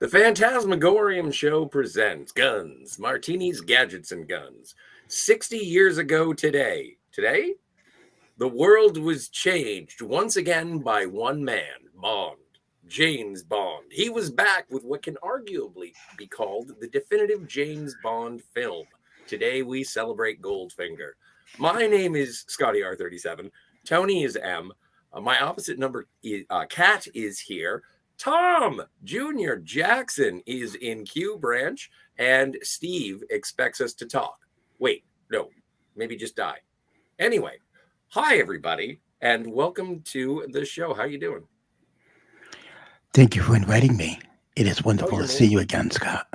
The Fantasmagorium show presents Guns, Martinis, Gadgets, and Guns. 60 years ago today, the world was changed once again by one man, Bond, James Bond. He was back with what can arguably be called the definitive James Bond film. Today we celebrate Goldfinger. My name is Scotty R37. Tony is M. My opposite number is Cat is here. Tom Jr. Jackson is in Q branch, and Steve expects us to talk. Wait, no, maybe just die. Anyway, hi everybody, and welcome to the show. How you doing? Thank you for inviting me. It is wonderful to see you again, Scott.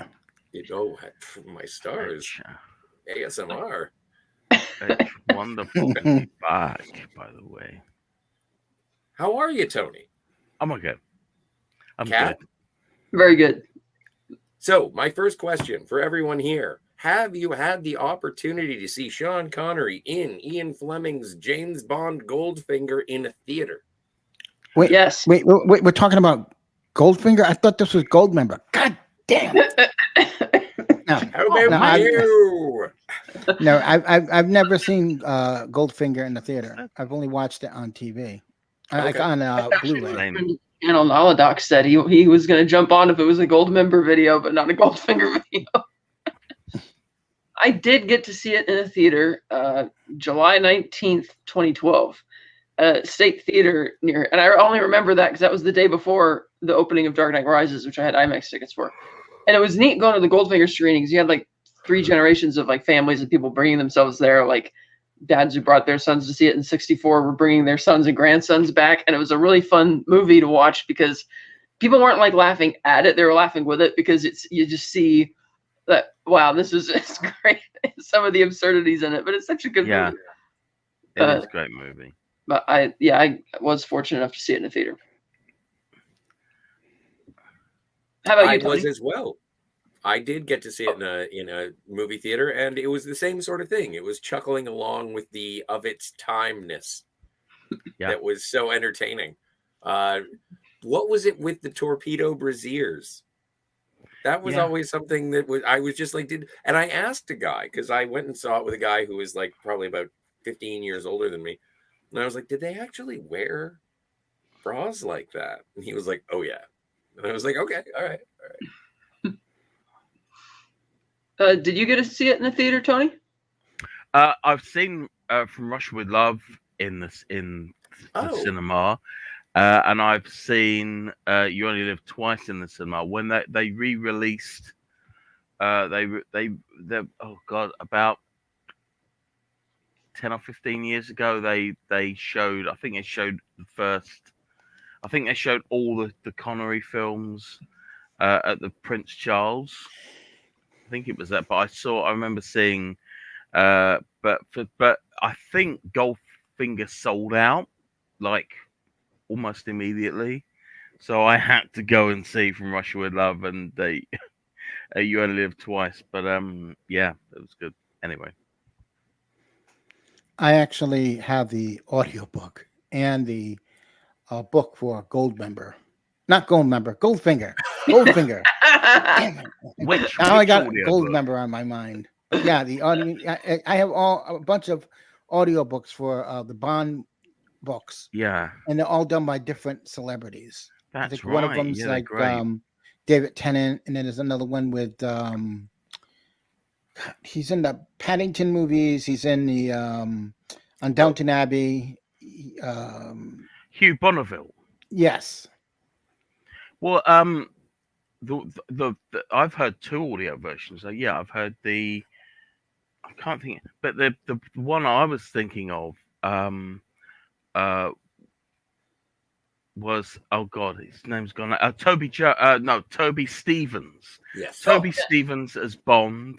My stars. ASMR. It's wonderful to be back, by the way. How are you, Tony? I'm okay. I'm Cat? good. Very good. So, my first question for everyone here. Have you had the opportunity to see Sean Connery in Ian Fleming's James Bond Goldfinger in a theater? Wait, Yes. Wait, we're talking about Goldfinger? I thought this was Goldmember. God damn it. No, How about you? I've never seen Goldfinger in the theater. I've only watched it on TV. Okay. On Blu-ray. Same. And on Holodoc said he was going to jump on if it was a Goldmember video, but not a Goldfinger video. I did get to see it in a theater July 19th, 2012. State Theater near, and I only remember that because that was the day before the opening of Dark Knight Rises, which I had IMAX tickets for. And it was neat going to the Goldfinger screenings. You had like 3 generations of like families and people bringing themselves there, like dads who brought their sons to see it in '64 were bringing their sons and grandsons back, and it was a really fun movie to watch because people weren't like laughing at it; they were laughing with it because you just see that wow, it's great. Some of the absurdities in it, but it's such a good movie. It is a great movie. But I was fortunate enough to see it in a theater. How about you, Tony? I was as well. I did get to see it in a movie theater, and it was the same sort of thing. It was chuckling along with the of its timeness that was so entertaining. What was it with the torpedo braziers? That was always something that I was just like, and I asked a guy, because I went and saw it with a guy who was like probably about 15 years older than me. And I was like, did they actually wear bras like that? And he was like, oh yeah. And I was like, okay, all right. Did you get to see it in the theater, Tony? I've seen From Russia with Love in the cinema, and I've seen You Only Live Twice in the cinema when they re-released. About 10 or 15 years ago, they showed. I think they showed all the Connery films at the Prince Charles. I think it was that, but I remember seeing, but I think Goldfinger sold out like almost immediately, so I had to go and see From Russia with Love, and You Only Live Twice. But it was good anyway. I actually have the audiobook and the book for Goldmember. Not Goldmember, Goldfinger. Goldfinger. Damn it. Which I got audio Goldmember on my mind. But yeah, the audio. I have a bunch of audiobooks for the Bond books. Yeah, And they're all done by different celebrities. that's I think right. one of them's they're like great. David Tennant, and then there's another one with he's in the Paddington movies. He's in the on Downton Abbey. Hugh Bonneville. Yes. Well, I've heard 2 audio versions. So yeah, I've heard I can't think, but the one I was thinking of was, oh god, his name's gone. Toby Stevens. Yes. Toby Stevens as Bond,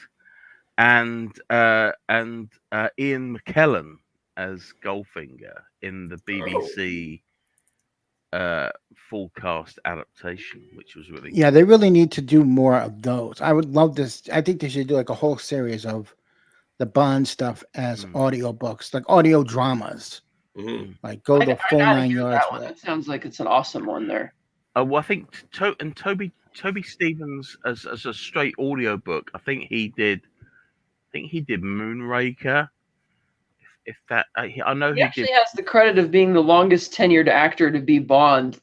and Ian McKellen as Goldfinger in the BBC full cast adaptation, which was really Yeah, they really need to do more of those. I would love this. I think they should do like a whole series of the Bond stuff as audiobooks, like audio dramas. Mm-hmm. Like go the full 9 yards. That sounds like it's an awesome one there. Well, I think Toby Toby Stevens as a straight audio book. I think he did Moonraker. If that, I know He he actually did. has the credit of being the longest tenured actor to be Bond.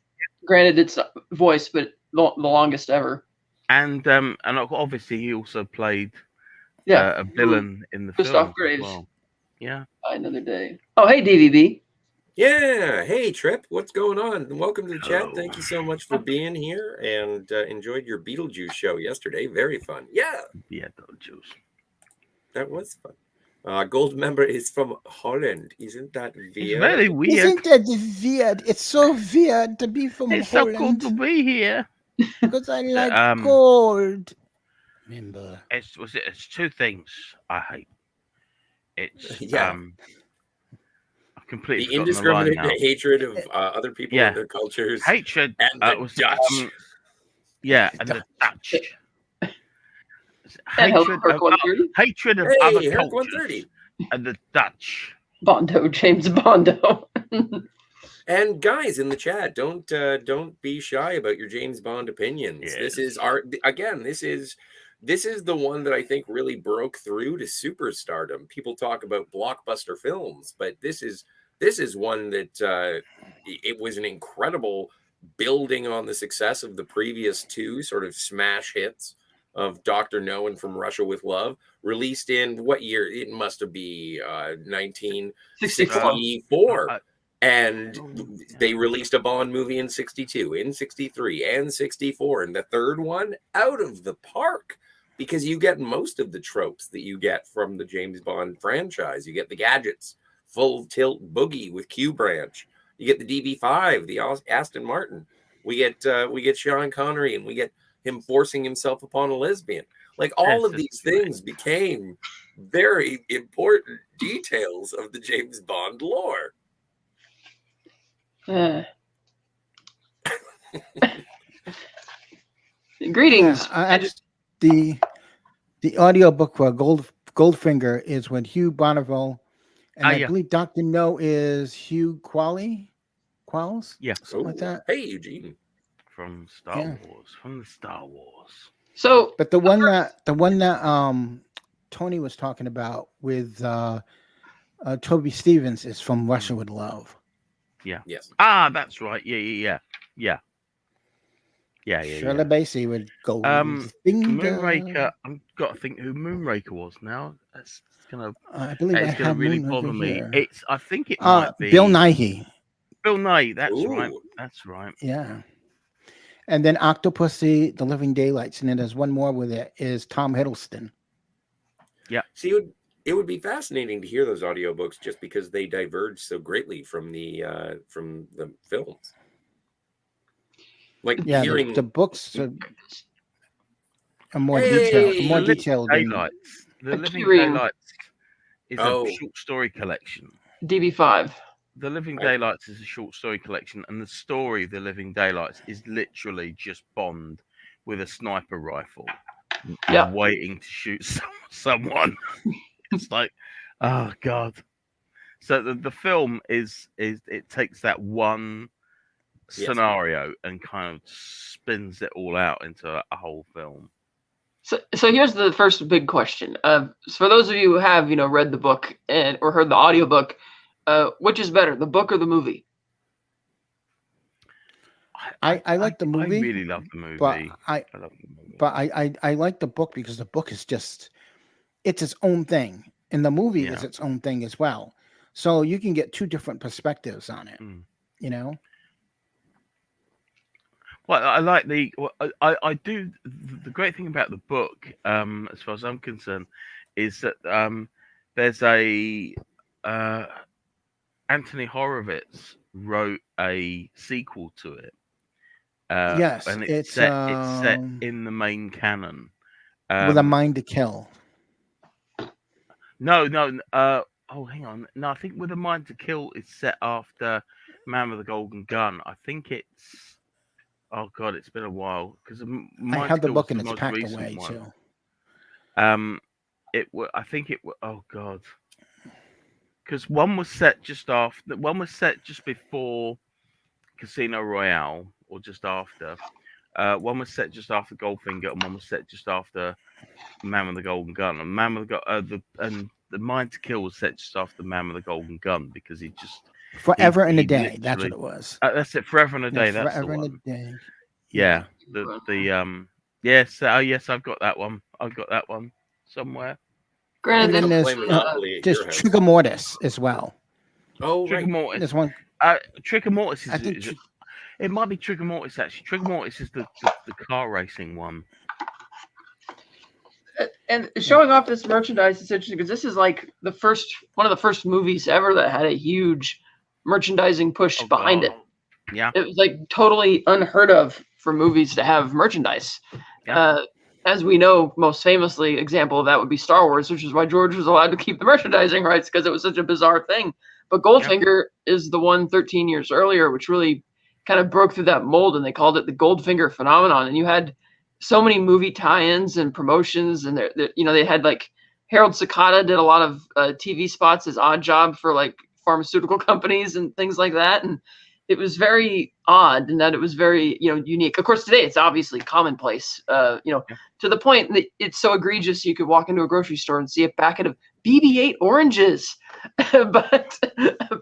Granted, it's voice, but the longest ever. And obviously he also played Yeah, a villain in the Christoph film Graves. as well. Yeah. Another day. Oh, hey, DVB. Yeah. Hey, Trip. What's going on? Welcome to the chat. Hello. Thank you so much for being here, and enjoyed your Beetlejuice show yesterday. Very fun. Yeah, Yeah, Beetlejuice. that was fun. Gold member is from Holland. Isn't that It's weird? very weird. Isn't that weird? It's so weird to be from It's so cool Holland to be here. because I like um, gold. Remember? It's two things I hate. It's Yeah. I've completely The forgotten the line indiscriminate now. hatred of other people Yeah. and their cultures. Hatred And the was Dutch. yeah, and the Dutch. And hello, Hatred Herc of 130. hatred of Hey, other Herc cultures 130. and the Dutch. Bondo, James Bondo. And guys in the chat, don't be shy about your James Bond opinions. Yes. This is this is the one that I think really broke through to superstardom. People talk about blockbuster films, but this is one that it was an incredible building on the success of the previous two sort of smash hits of Dr. No and From Russia with Love, released in what year? It must have been 1964. And they released a Bond movie in 62, in 63, and 64. And the third one, out of the park, because you get most of the tropes that you get from the James Bond franchise. You get the gadgets, full tilt boogie with Q branch. You get the DB5, the Aston Martin. We get Sean Connery, and we get him forcing himself upon a lesbian. Like, all of these things became very important details of the James Bond lore. Greetings. The audiobook for Goldfinger is with Hugh Bonneville, and I believe Dr. No is Hugh Qualls? Yeah. Something like that. Hey, Eugene. From Star Wars. From the Star Wars. So, but the one that Tony was talking about with Toby Stevens is From Russia with Love. Yeah. Yes. That's right. Yeah. Shirley Bassey would go. Moonraker. I've got to think who Moonraker was now. That's gonna. I believe it's gonna really bother me. I think it might be Bill Nighy. Bill Nighy. That's right. That's right. Yeah. And then Octopussy, The Living Daylights, and then there's one more with it is Tom Hiddleston. Yeah. See, it would be fascinating to hear those audiobooks just because they diverge so greatly from the films. Like, hearing the books are more detailed. Daylights. The Living Daylights is a short story collection. DB5. The Living Daylights is a short story collection, and the story of The Living Daylights is literally just Bond with a sniper rifle, waiting to shoot someone. It's like, oh god. So the film is it takes that one scenario and kind of spins it all out into a whole film. So here's the first big question. For those of you who have read the book or heard the audiobook, which is better, the book or the movie? I like the movie. I really love the movie. But I like the book because the book is just it's its own thing, and the movie is its own thing as well. So you can get two different perspectives on it. Well, I like I do. The great thing about the book, as far as I'm concerned, is that there's a Anthony Horowitz wrote a sequel to it. Yes, and it's set in the main canon. With A Mind to Kill. No. Hang on. No, I think With a Mind to Kill is set after Man with the Golden Gun. I think it's. Oh God, it's been a while because I have the book and it's packed away too. I think it. Oh God. Because one was set just before Casino Royale, or just after, One was set just after Goldfinger, and one was set just after Man with the Golden Gun. And the Mind to Kill was set just after the Man with the Golden Gun because he Forever and a Day. That's what it was. That's it. Forever and a Day. Yeah, that's the Forever and one. a Day. Yeah. Yes. Yes, I've got that one. I've got that one somewhere. Granted, And then there's Trigger Mortis as well. Oh, Trigger Mortis. There's one. Trigger Mortis is. I think it might be Trigger Mortis actually. Trigger Mortis is the car racing one. And showing off this merchandise is interesting because this is like one of the first movies ever that had a huge merchandising push behind it. Yeah. It was like totally unheard of for movies to have merchandise. Yeah. As we know, most famously, example of that would be Star Wars, which is why George was allowed to keep the merchandising rights because it was such a bizarre thing. But Goldfinger is the one 13 years earlier, which really kind of broke through that mold, and they called it the Goldfinger phenomenon. And you had so many movie tie-ins and promotions, and they had like Harold Sakata did a lot of TV spots as Odd Job for like pharmaceutical companies and things like that, and it was very odd in that it was very unique. Of course, today it's obviously commonplace, to the point that it's so egregious you could walk into a grocery store and see a packet of BB-8 oranges, but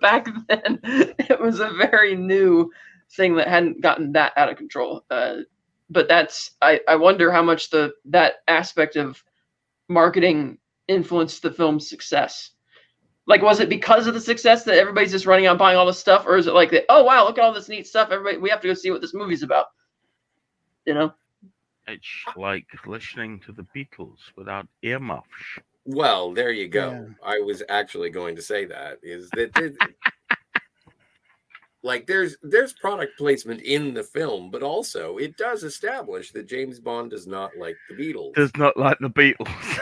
back then it was a very new thing that hadn't gotten that out of control. But I wonder how much that aspect of marketing influenced the film's success. Like, was it because of the success that everybody's just running out buying all this stuff, or is it like that? Oh wow, look at all this neat stuff! Everybody, we have to go see what this movie's about. It's like listening to the Beatles without earmuffs. Well, there you go. Yeah. I was actually going to say that is that. Like there's product placement in the film, but also it does establish that James Bond does not like the Beatles. Does not like the Beatles.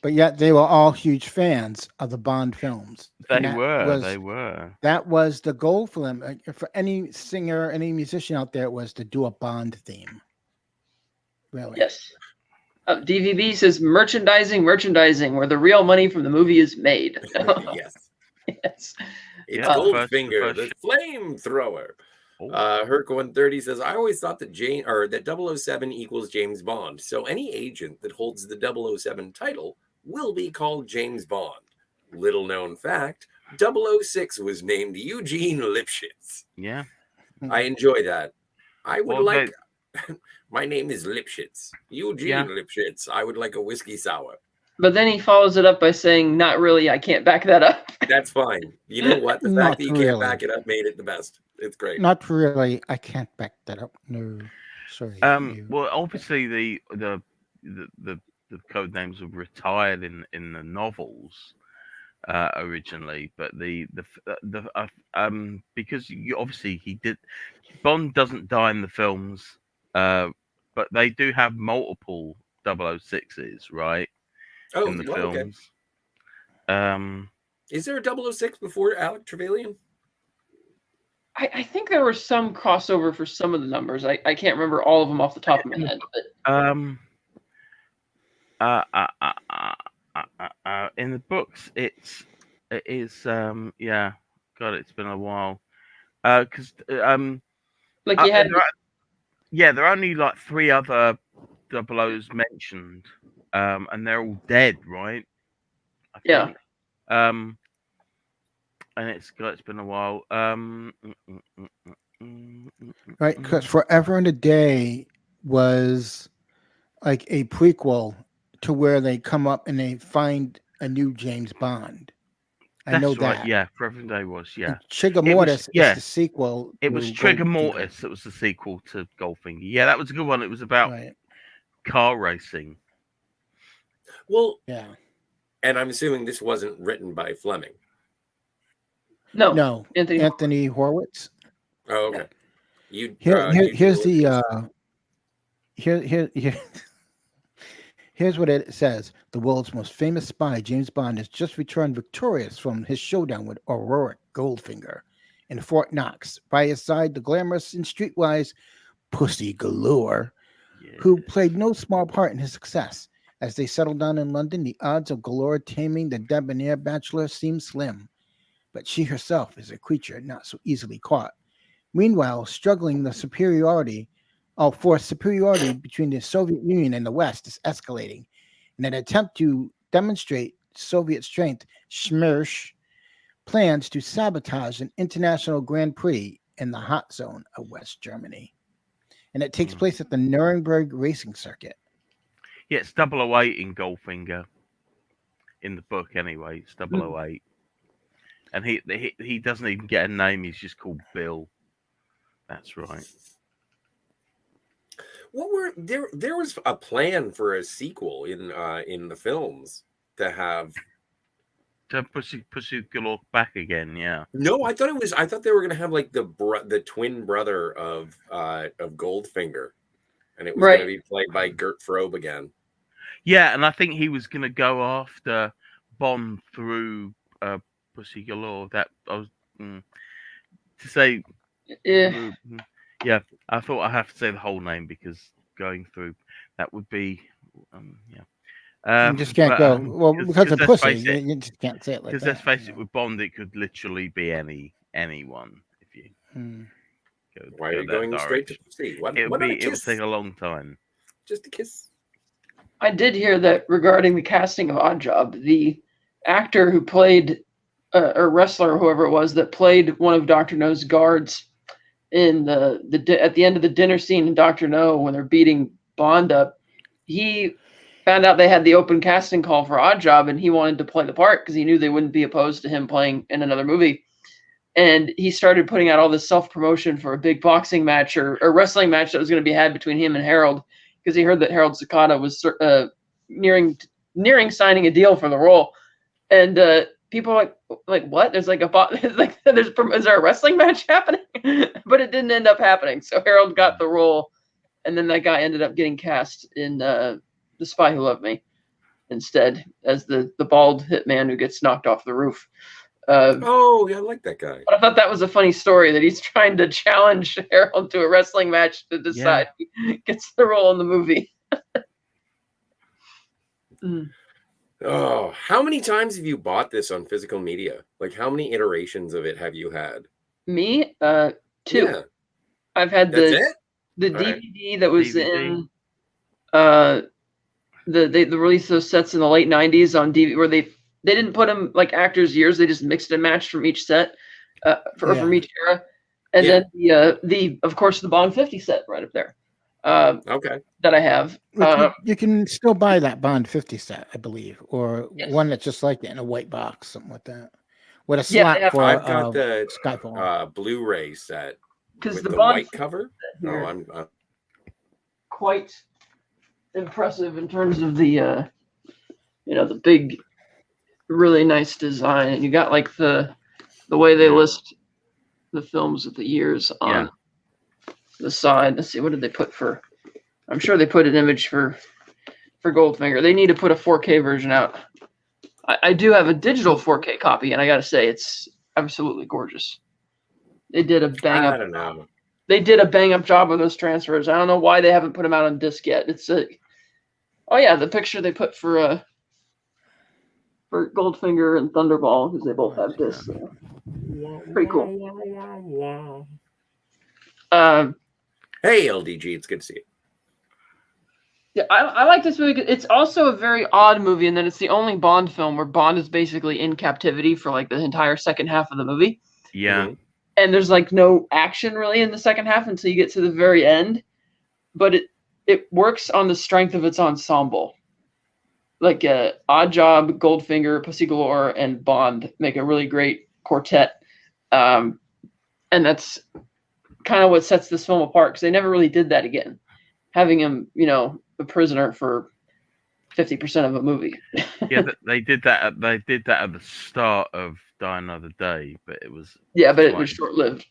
But yet they were all huge fans of the Bond films. They were. That was the goal for them. For any singer, any musician out there, was to do a Bond theme. Really? Yes. DVB says merchandising, where the real money from the movie is made. Yes. Yes. It's Goldfinger, the flamethrower. Herc 130 says, I always thought that that 007 equals James Bond. So any agent that holds the 007 title will be called James Bond. Little known fact, 006 was named Eugene Lipschitz. Yeah. I enjoy that. I would my name is Lipschitz. Eugene Lipschitz. I would like a whiskey sour. But then he follows it up by saying, not really, I can't back that up. That's fine. You know what? The fact that you can't back it up made it the best. It's great. Not really. I can't back that up. No. Sorry. Well, obviously the code names were retired in the novels originally, but because Bond doesn't die in the films, but they do have multiple 006s, right? In the films. Okay. Is there a 006 before Alec Trevelyan? I think there was some crossover for some of the numbers. I can't remember all of them off the top of my head. But in the books, it is God, it's been a while. Because like you had, there are only like 3 other 00s mentioned. And they're all dead, right? I think. And it's been a while. Right, because Forever and a Day was like a prequel to where they come up and they find a new James Bond. I know right. that. Yeah, Forever and a Day was, yeah. Trigger Mortis is the sequel. It was Trigger Mortis that was the sequel to Goldfinger. Yeah, that was a good one. It was about car racing. Well, yeah. And I'm assuming this wasn't written by Fleming. No, Anthony Horowitz. Oh, okay. Here's what it says. The world's most famous spy, James Bond, has just returned victorious from his showdown with Aurora Goldfinger in Fort Knox. By his side, the glamorous and streetwise Pussy Galore, who played no small part in his success. As they settle down in London, the odds of Galore taming the debonair bachelor seem slim. But she herself is a creature not so easily caught. Meanwhile, struggling the superiority, for superiority between the Soviet Union and the West is escalating. In an attempt to demonstrate Soviet strength, Schmersh plans to sabotage an international Grand Prix in the hot zone of West Germany. And it takes place at the Nuremberg racing circuit. Yeah, it's 008 in Goldfinger. In the book, anyway, it's 008. And he doesn't even get a name. He's just called Bill. That's right. What were there? There was a plan for a sequel in the films to have. To pursue Galore back again, yeah. No, I thought they were gonna have like the twin brother of Goldfinger, and it was gonna be played by Gert Frobe again. Yeah, and I think he was gonna go after Bond through Pussy Galore. That I was to say. Yeah, I thought I have to say the whole name because going through that would be you just can't go well because of pussy. You just can't say it like that. Because let's face it, with Bond, it could literally be anyone. If you go, why are you going straight to pussy? It would take a long time. Just a kiss. I did hear that regarding the casting of Oddjob, the actor who played or wrestler or whoever it was that played one of Dr. No's guards in at the end of the dinner scene in Dr. No when they're beating Bond up, he found out they had the open casting call for Oddjob, and he wanted to play the part because he knew they wouldn't be opposed to him playing in another movie. And he started putting out all this self-promotion for a big boxing match or wrestling match that was going to be had between him and Harold, because he heard that Harold Sakata was nearing signing a deal for the role. And people are like, what? There's like is there a wrestling match happening? But it didn't end up happening. So Harold got the role, and then that guy ended up getting cast in The Spy Who Loved Me instead as the bald hitman who gets knocked off the roof. Oh, yeah, I like that guy. But I thought that was a funny story that he's trying to challenge Harold to a wrestling match to decide who gets the role in the movie. Oh, how many times have you bought this on physical media? Like, how many iterations of it have you had? Me? 2. Yeah. I've had the DVD that was in they released those sets in the late 90s on DVD where they didn't put them like actors' years. They just mixed and matched from each set from each era. And then the of course the Bond 50 set right up there. That I have. You can still buy that Bond 50 set, I believe, or one that's just like that in a white box, something like that, with a slot for. I've got the Skyfall Blu-ray set with the Bond white cover. Oh, I'm quite impressive in terms of the the big, really nice design, and you got like the way they list the films with the years on the side. Let's see, what did they put for? I'm sure they put an image for Goldfinger. They need to put a 4K version out. I do have a digital 4K copy, and I got to say it's absolutely gorgeous. They did a bang up. I don't know. They did a bang up job with those transfers. I don't know why they haven't put them out on disc yet. It's the picture they put for Goldfinger and Thunderball, because they both have discs. So. Pretty cool. Hey, LDG, it's good to see you. Yeah, I like this movie. It's also a very odd movie in that it's the only Bond film where Bond is basically in captivity for like the entire second half of the movie. Yeah. Mm-hmm. And there's like no action really in the second half until you get to the very end. But it works on the strength of its ensemble. Like Oddjob, Goldfinger, Pussy Galore, and Bond make a really great quartet. And that's kind of what sets this film apart, because they never really did that again. Having him, a prisoner for 50% of a movie. Yeah, they did that. They did that at the start of Die Another Day, but it was it was short lived.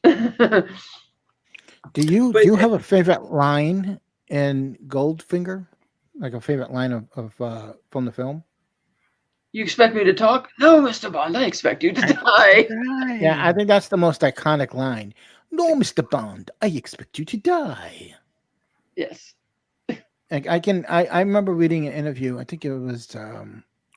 Do you have a favorite line in Goldfinger? Like a favorite line of from the film? You expect me to talk? No, Mr. Bond, I expect you to die. Yeah, I think that's the most iconic line. No, Mr. Bond, I expect you to die. Yes. I remember reading an interview. I think it was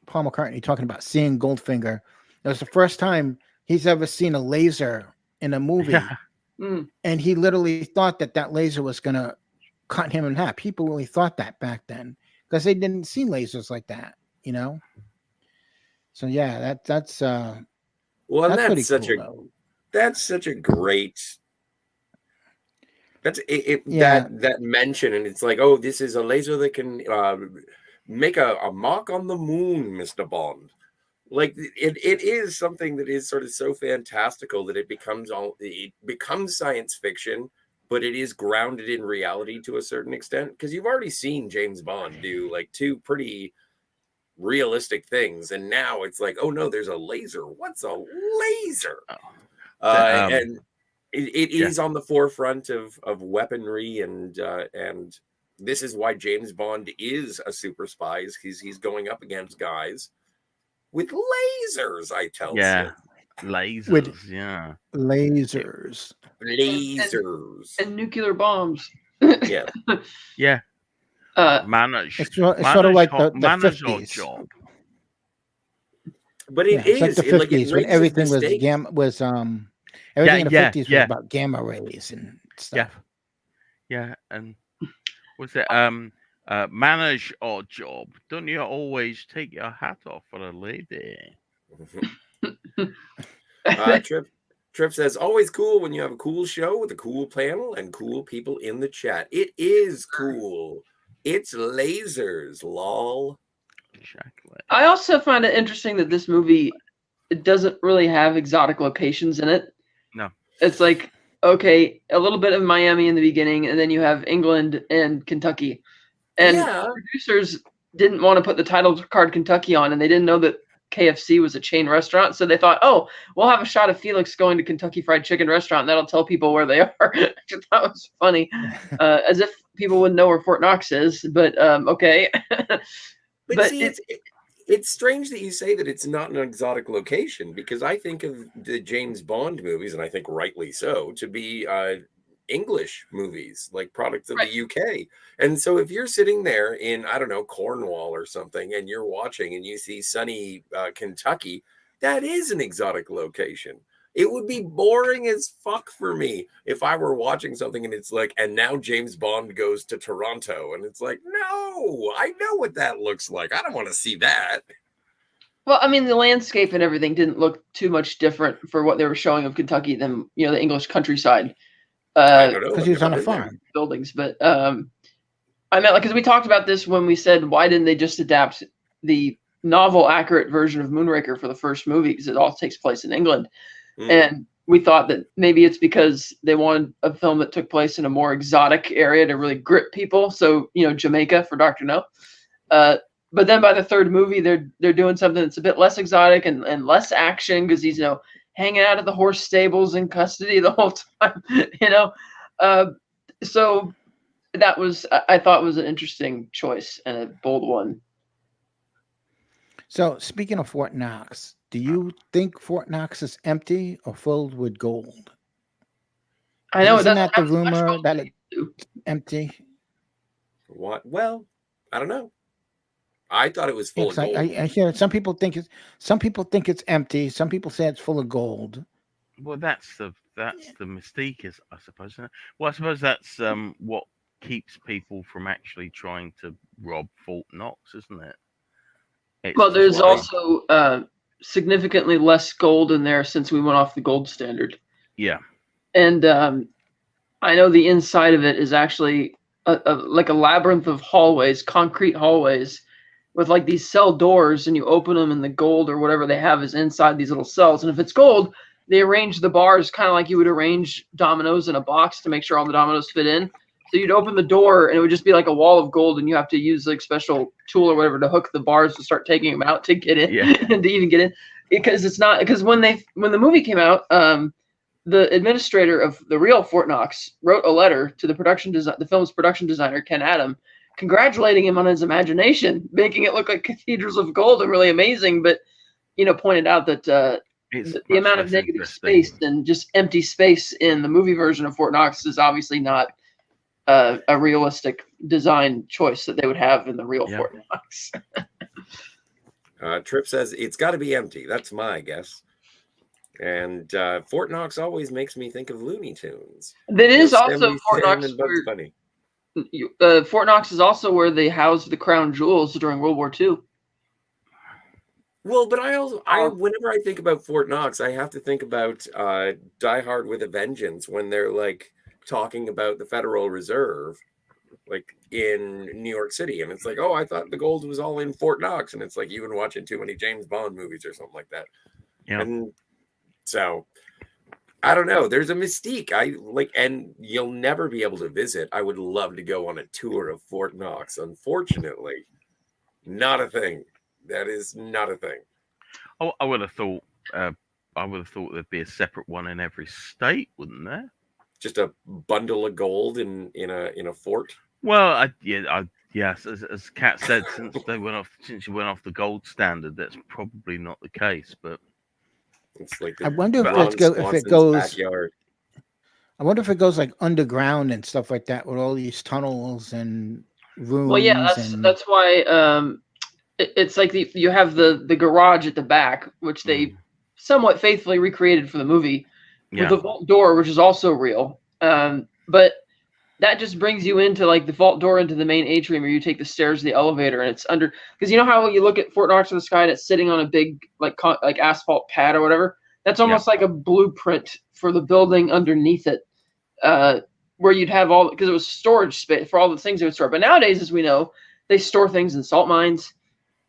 Paul McCartney talking about seeing Goldfinger. It was the first time he's ever seen a laser in a movie. Yeah. And he literally thought that laser was going to cut him in half. People really thought that back then because they didn't see lasers like that, you know? So yeah, that's Well, and that's pretty that's such cool, a though. that's such a great that's Yeah. that mention, and it's like, oh, this is a laser that can make a mark on the moon, Mr. Bond. Like it is something that is sort of so fantastical that it becomes science fiction, but it is grounded in reality to a certain extent, because you've already seen James Bond do like two pretty realistic things, and now it's like, oh no, there's a laser. What's a laser? And it is on the forefront of weaponry, and this is why James Bond is a super spy. He's going up against guys with lasers, I tell you. Lasers, With yeah. Lasers. Lasers. And nuclear bombs. Yeah. Yeah. It's sort of like the manage our 50s. job. But it is it's like the 50s when everything was everything in the 50s was about gamma rays and stuff. Yeah, and was it manage our job? Don't you always take your hat off for a lady? Trip says, always cool when you have a cool show with a cool panel and cool people in the chat. It is cool. It's lasers, lol. Exactly. I also find it interesting that this movie, it doesn't really have exotic locations in it. No. It's like, okay, a little bit of Miami in the beginning, and then you have England and Kentucky. And producers didn't want to put the title card Kentucky on, and they didn't know that KFC was a chain restaurant. So they thought, oh, we'll have a shot of Felix going to Kentucky Fried Chicken restaurant, and that'll tell people where they are. I thought was funny. As if people wouldn't know where Fort Knox is, but okay. But see, it's strange that you say that it's not an exotic location, because I think of the James Bond movies, and I think rightly so, to be English movies, like products of the UK. And so if you're sitting there in, I don't know, Cornwall or something, and you're watching and you see sunny Kentucky, that is an exotic location. It would be boring as fuck for me if I were watching something and it's like, and now James Bond goes to Toronto, and it's like, no, I know what that looks like. I don't want to see that. Well, I mean, the landscape and everything didn't look too much different for what they were showing of Kentucky than, you know, the English countryside. I don't know, because he was on a farm. Buildings, but I meant, like, because we talked about this when we said, why didn't they just adapt the novel accurate version of Moonraker for the first movie, because it all takes place in England. And we thought that maybe it's because they wanted a film that took place in a more exotic area to really grip people. So, you know, Jamaica for Dr. No. But then by the third movie, they're doing something that's a bit less exotic and less action, because he's, you know, hanging out at the horse stables in custody the whole time, you know. So that was, I thought, was an interesting choice and a bold one. So speaking of Fort Knox, do you think Fort Knox is empty or filled with gold? I know, isn't that the rumor that it's empty? What? Well, I don't know. I thought it was full of gold. I hear some people think it's empty. Some people say it's full of gold. Well, that's the mystique, is, I suppose. Well, I suppose that's what keeps people from actually trying to rob Fort Knox, isn't it? Well, there's also significantly less gold in there since we went off the gold standard. Yeah. And I know the inside of it is actually like a labyrinth of hallways, concrete hallways, with like these cell doors, and you open them and the gold or whatever they have is inside these little cells. And if it's gold, they arrange the bars kind of like you would arrange dominoes in a box to make sure all the dominoes fit in. So you'd open the door and it would just be like a wall of gold, and you have to use like special tool or whatever to hook the bars to start taking them out to get in and to even get in. Because when the movie came out, the administrator of the real Fort Knox wrote a letter to the film's production designer, Ken Adam, congratulating him on his imagination, making it look like cathedrals of gold and really amazing, but, you know, pointed out that the amount of negative space and just empty space in the movie version of Fort Knox is obviously not a realistic design choice that they would have in the real Fort Knox. Trip says it's got to be empty. That's my guess. And Fort Knox always makes me think of Looney Tunes. That is also Yosemite Fort Sam Knox. and Bugs Bunny. Fort Knox is also where they housed the crown jewels during World War II. Well, but whenever I think about Fort Knox, I have to think about Die Hard with a Vengeance when they're like talking about the Federal Reserve, like in New York City, and it's like, oh, I thought the gold was all in Fort Knox, and it's like you've been watching too many James Bond movies or something like that. Yeah. And so I don't know. There's a mystique. And you'll never be able to visit. I would love to go on a tour of Fort Knox. Unfortunately, not a thing. That is not a thing. Oh, I would have thought. There'd be a separate one in every state, wouldn't there? Just a bundle of gold in a fort. Well, yes, as Kat said, since you went off the gold standard, that's probably not the case. But it's like I wonder if it goes. I wonder if it goes like underground and stuff like that with all these tunnels and rooms. Well, yeah, that's why it's like you have the garage at the back, which they somewhat faithfully recreated for the movie, with the vault door, which is also real. But that just brings you into like the vault door into the main atrium, where you take the stairs to the elevator, and it's under, because you know how you look at Fort Knox in the sky and it's sitting on a big like asphalt pad or whatever. That's almost like a blueprint for the building underneath it, where you'd have all, because it was storage space for all the things they would store. But nowadays, as we know, they store things in salt mines.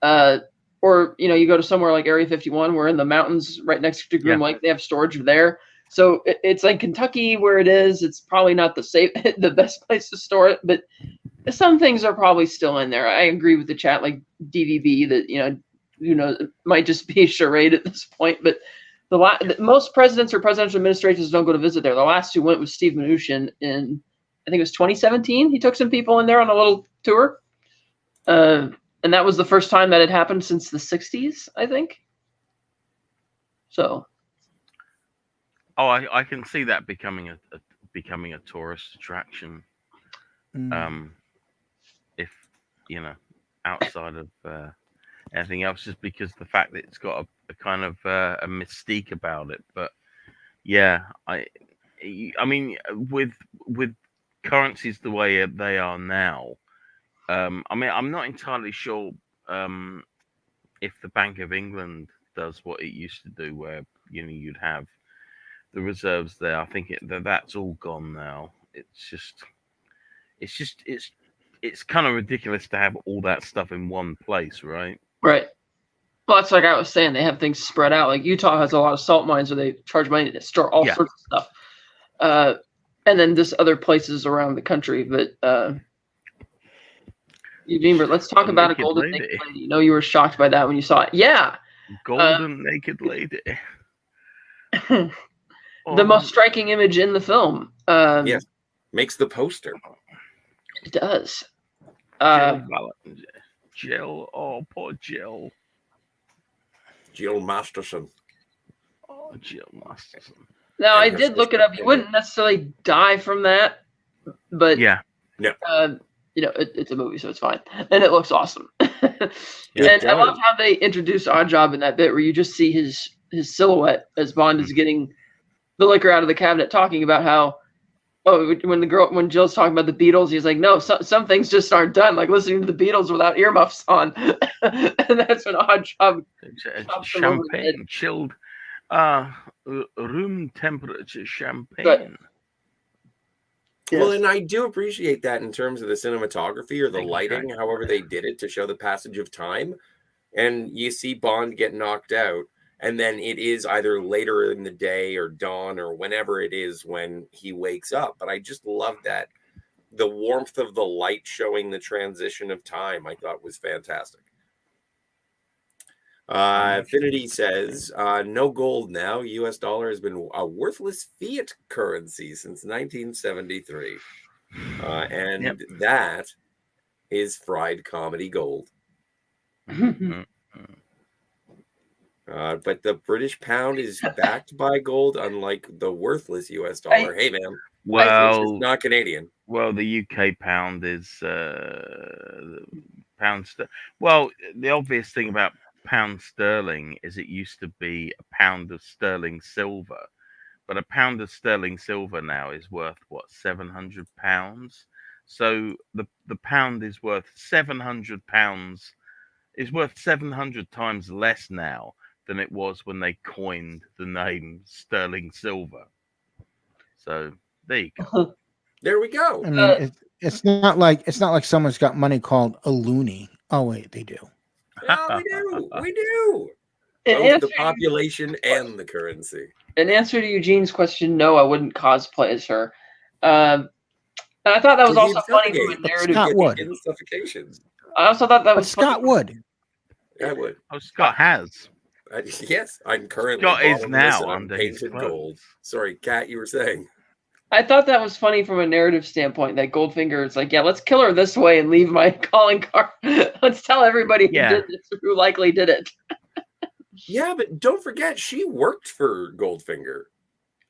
Or you go to somewhere like Area 51, where in the mountains right next to Groom Lake, they have storage there. So it's like Kentucky where it is. It's probably not the best place to store it, but some things are probably still in there. I agree with the chat, like DVB, that it might just be a charade at this point. But most presidents or presidential administrations don't go to visit there. The last who went was Steve Mnuchin in, I think it was 2017. He took some people in there on a little tour. And that was the first time that had happened since the 60s, I think. So. Oh, I can see that becoming a tourist attraction. If outside of anything else, just because the fact that it's got a kind of a mystique about it. But yeah, I mean, with currencies the way they are now. I mean, I'm not entirely sure if the Bank of England does what it used to do, where you'd have the reserves there. I think that's all gone now. It's kind of ridiculous to have all that stuff in one place, right? Right. Well, that's like I was saying. They have things spread out. Like Utah has a lot of salt mines where they charge money to store all sorts of stuff. And then just other places around the country, but. Eugene, let's talk about a golden naked lady. You were shocked by that when you saw it. Yeah. Golden naked lady. The most striking image in the film. Yes. Makes the poster. It does. Jill. Oh, poor Jill. Jill Masterson. Oh, Jill Masterson. Now, I did look it up. You wouldn't necessarily die from that, but yeah. It's a movie, so it's fine, and it looks awesome. And I love how they introduced Oddjob in that bit, where you just see his silhouette as Bond is getting the liquor out of the cabinet, talking about how, when Jill's talking about the Beatles, he's like, no, some things just aren't done, like listening to the Beatles without earmuffs on. And that's when Oddjob champagne, chilled, room temperature champagne. Right. Yes. Well, and I do appreciate that in terms of the cinematography or the lighting, however they did it to show the passage of time. And you see Bond get knocked out, and then it is either later in the day or dawn or whenever it is when he wakes up. But I just love that. The warmth of the light showing the transition of time, I thought was fantastic. Affinity says, no gold now. US dollar has been a worthless fiat currency since 1973. And that is fried comedy gold. But the British pound is backed by gold, unlike the worthless US dollar. Hey, man. Well, it's not Canadian. Well, the UK pound is pound. Well, the obvious thing about pound sterling is it used to be a pound of sterling silver, but a pound of sterling silver now is worth what, £700. So the pound is worth £700, is worth 700 times less now than it was when they coined the name sterling silver. So there you go. There we go. I mean, it's not like someone's got money called a loony. Oh wait, they do. Yeah, we do. We do. In Both answer, the population and the currency. in answer to Eugene's question, no, I wouldn't cosplay as her. And I thought that was Because also you'd funny from a suffocate. narrative. Scott Get would. in suffocation. I also thought that But was Scott funny. would. I would. Oh, Scott has. Yes, I'm currently Scott is bottling now this and I'm under his painted clothes. gold. Sorry, Kat, you were saying. I thought that was funny from a narrative standpoint. That Goldfinger is like, yeah, let's kill her this way and leave my calling card. Let's tell everybody who Yeah. did this, who likely did it. Yeah, but don't forget, she worked for Goldfinger.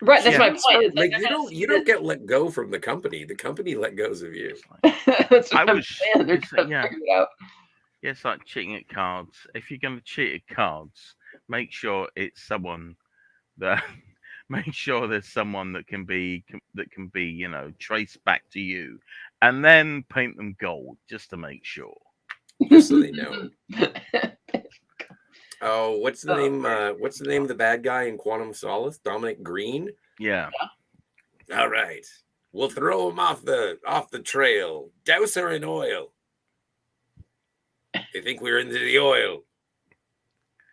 Right, that's Yeah. my point. It's Like they're you gonna don't see you don't that- get let go from the company. The company let goes of you. That's what I I'm was- saying. They're it's- gonna yeah. figure it out. Yeah, it's like cheating at cards. If you're going to cheat at cards, make sure it's someone that make sure there's someone that can be traced back to you, and then paint them gold just to make sure. Just so they know. Oh, what's the name? What's the name of the bad guy in Quantum of Solace? Dominic Green. Yeah. All right, we'll throw him off the trail. Douse her in oil. They think we're into the oil.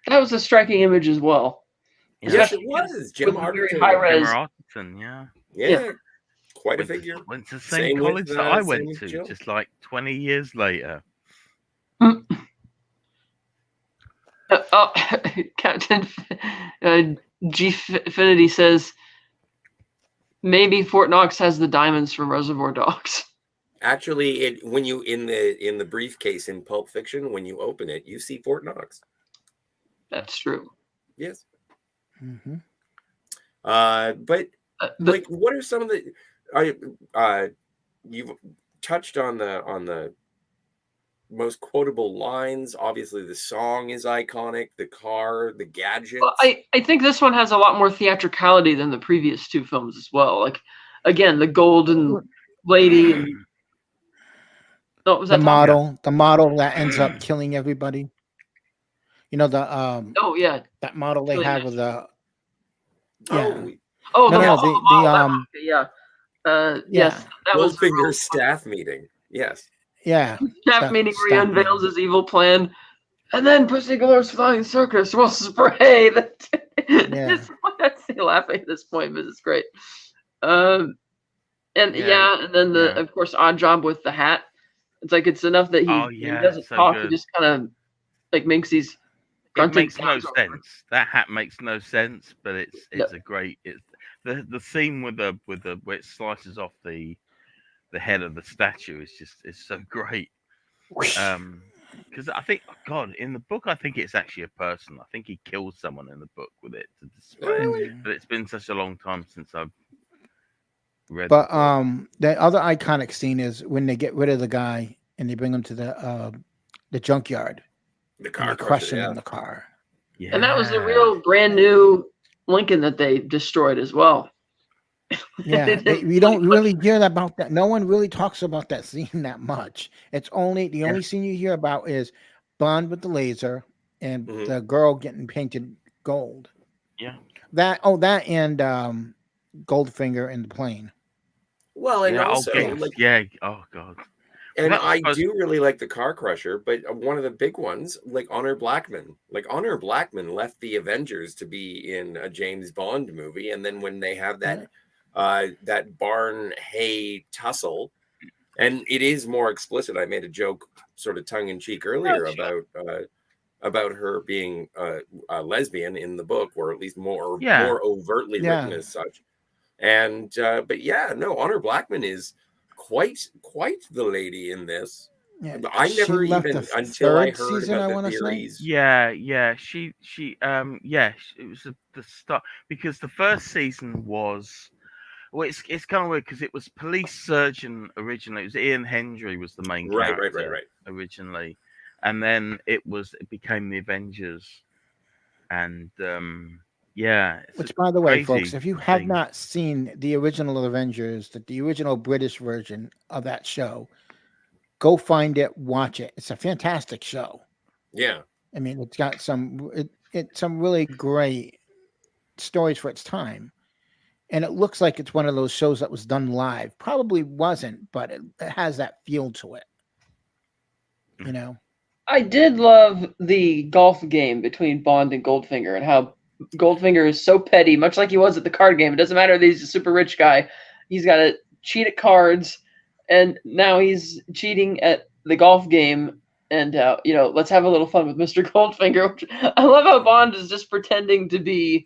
That was a striking image as well. Yes, Especially it was. with Jim the very Arterton. high res. Gemma Arterton, yeah. Yeah, quite a Went figure. went to the same Same with, college that I same went with to, Jill. just like 20 years later. Captain Affinity says maybe Fort Knox has the diamonds from Reservoir Dogs. Actually, when you in the briefcase in Pulp Fiction, when you open it, you see Fort Knox. That's true. Yes. Mm-hmm. But like, what are some of the? You've touched on the most quotable lines. Obviously, the song is iconic. The car, the gadgets. Well, I think this one has a lot more theatricality than the previous two films as well. Like, again, the golden lady and no, was The that Tom? model that ends up killing everybody. You know the Oh yeah. that model they Killing have it. with the Oh, No, the no, model, the, model, yeah. Yes, that was the Goldfinger real staff meeting. Yes. yeah staff that meeting where he staff unveils his evil plan, and then Pussy Galore's flying circus will spray that. Yeah. I'm still laughing at this point, but it's great. And Yeah, and then the yeah. of course Odd Job with the hat. It's like it's enough that Oh, he yeah, doesn't so talk. good. He just kind of like makes these. It grunting makes no sounds over. sense. That hat makes no sense, but it's Yep. a great. It's the scene with the where it slices off the head of the statue is just so great. Because I think, God, in the book, I think it's actually a person. I think he kills someone in the book with it to display it. But it's been such a long time since I've read. But the book. the other iconic scene is when they get rid of the guy and they bring him to the junkyard. The And car they crush crusher, him yeah. in the car. Yeah. And that was the real brand new Lincoln that they destroyed as well. Yeah, we don't really hear about that. No one really talks about that scene that much. It's only the only scene you hear about is Bond with the laser and Mhm. the girl getting painted gold. Yeah. That and Goldfinger in the plane. Well, and Yeah. also Okay. like, Yeah. Oh God. and that was I supposed- do really like the car crusher, but one of the big ones, like Honor Blackman. Like Honor Blackman left the Avengers to be in a James Bond movie, and then when they have that that barn hay tussle, and it is more explicit. I made a joke, sort of tongue in cheek earlier about her being a lesbian in the book, or at least more overtly written as such. And but yeah, no, Honor Blackman is quite the lady in this. Yeah, I she never left even the until I third heard season, I about wanna the say. theories. Yeah. It was the start, because the first season was. Well, it's kind of weird because it was Police Surgeon originally. It was Ian Hendry was the main character Right. originally, and then it became the Avengers, and it's Which, a by the way, crazy folks, if you have thing. not seen the original Avengers, the original British version of that show, go find it, watch it. It's a fantastic show. Yeah. I mean, it's got some really great stories for its time, and it looks like it's one of those shows that was done live. Probably wasn't, but it has that feel to it. You know. I did love the golf game between Bond and Goldfinger, and how Goldfinger is so petty, much like he was at the card game. It doesn't matter that he's a super rich guy; he's got to cheat at cards, and now he's cheating at the golf game. And let's have a little fun with Mr. Goldfinger. I love how Bond is just pretending to be.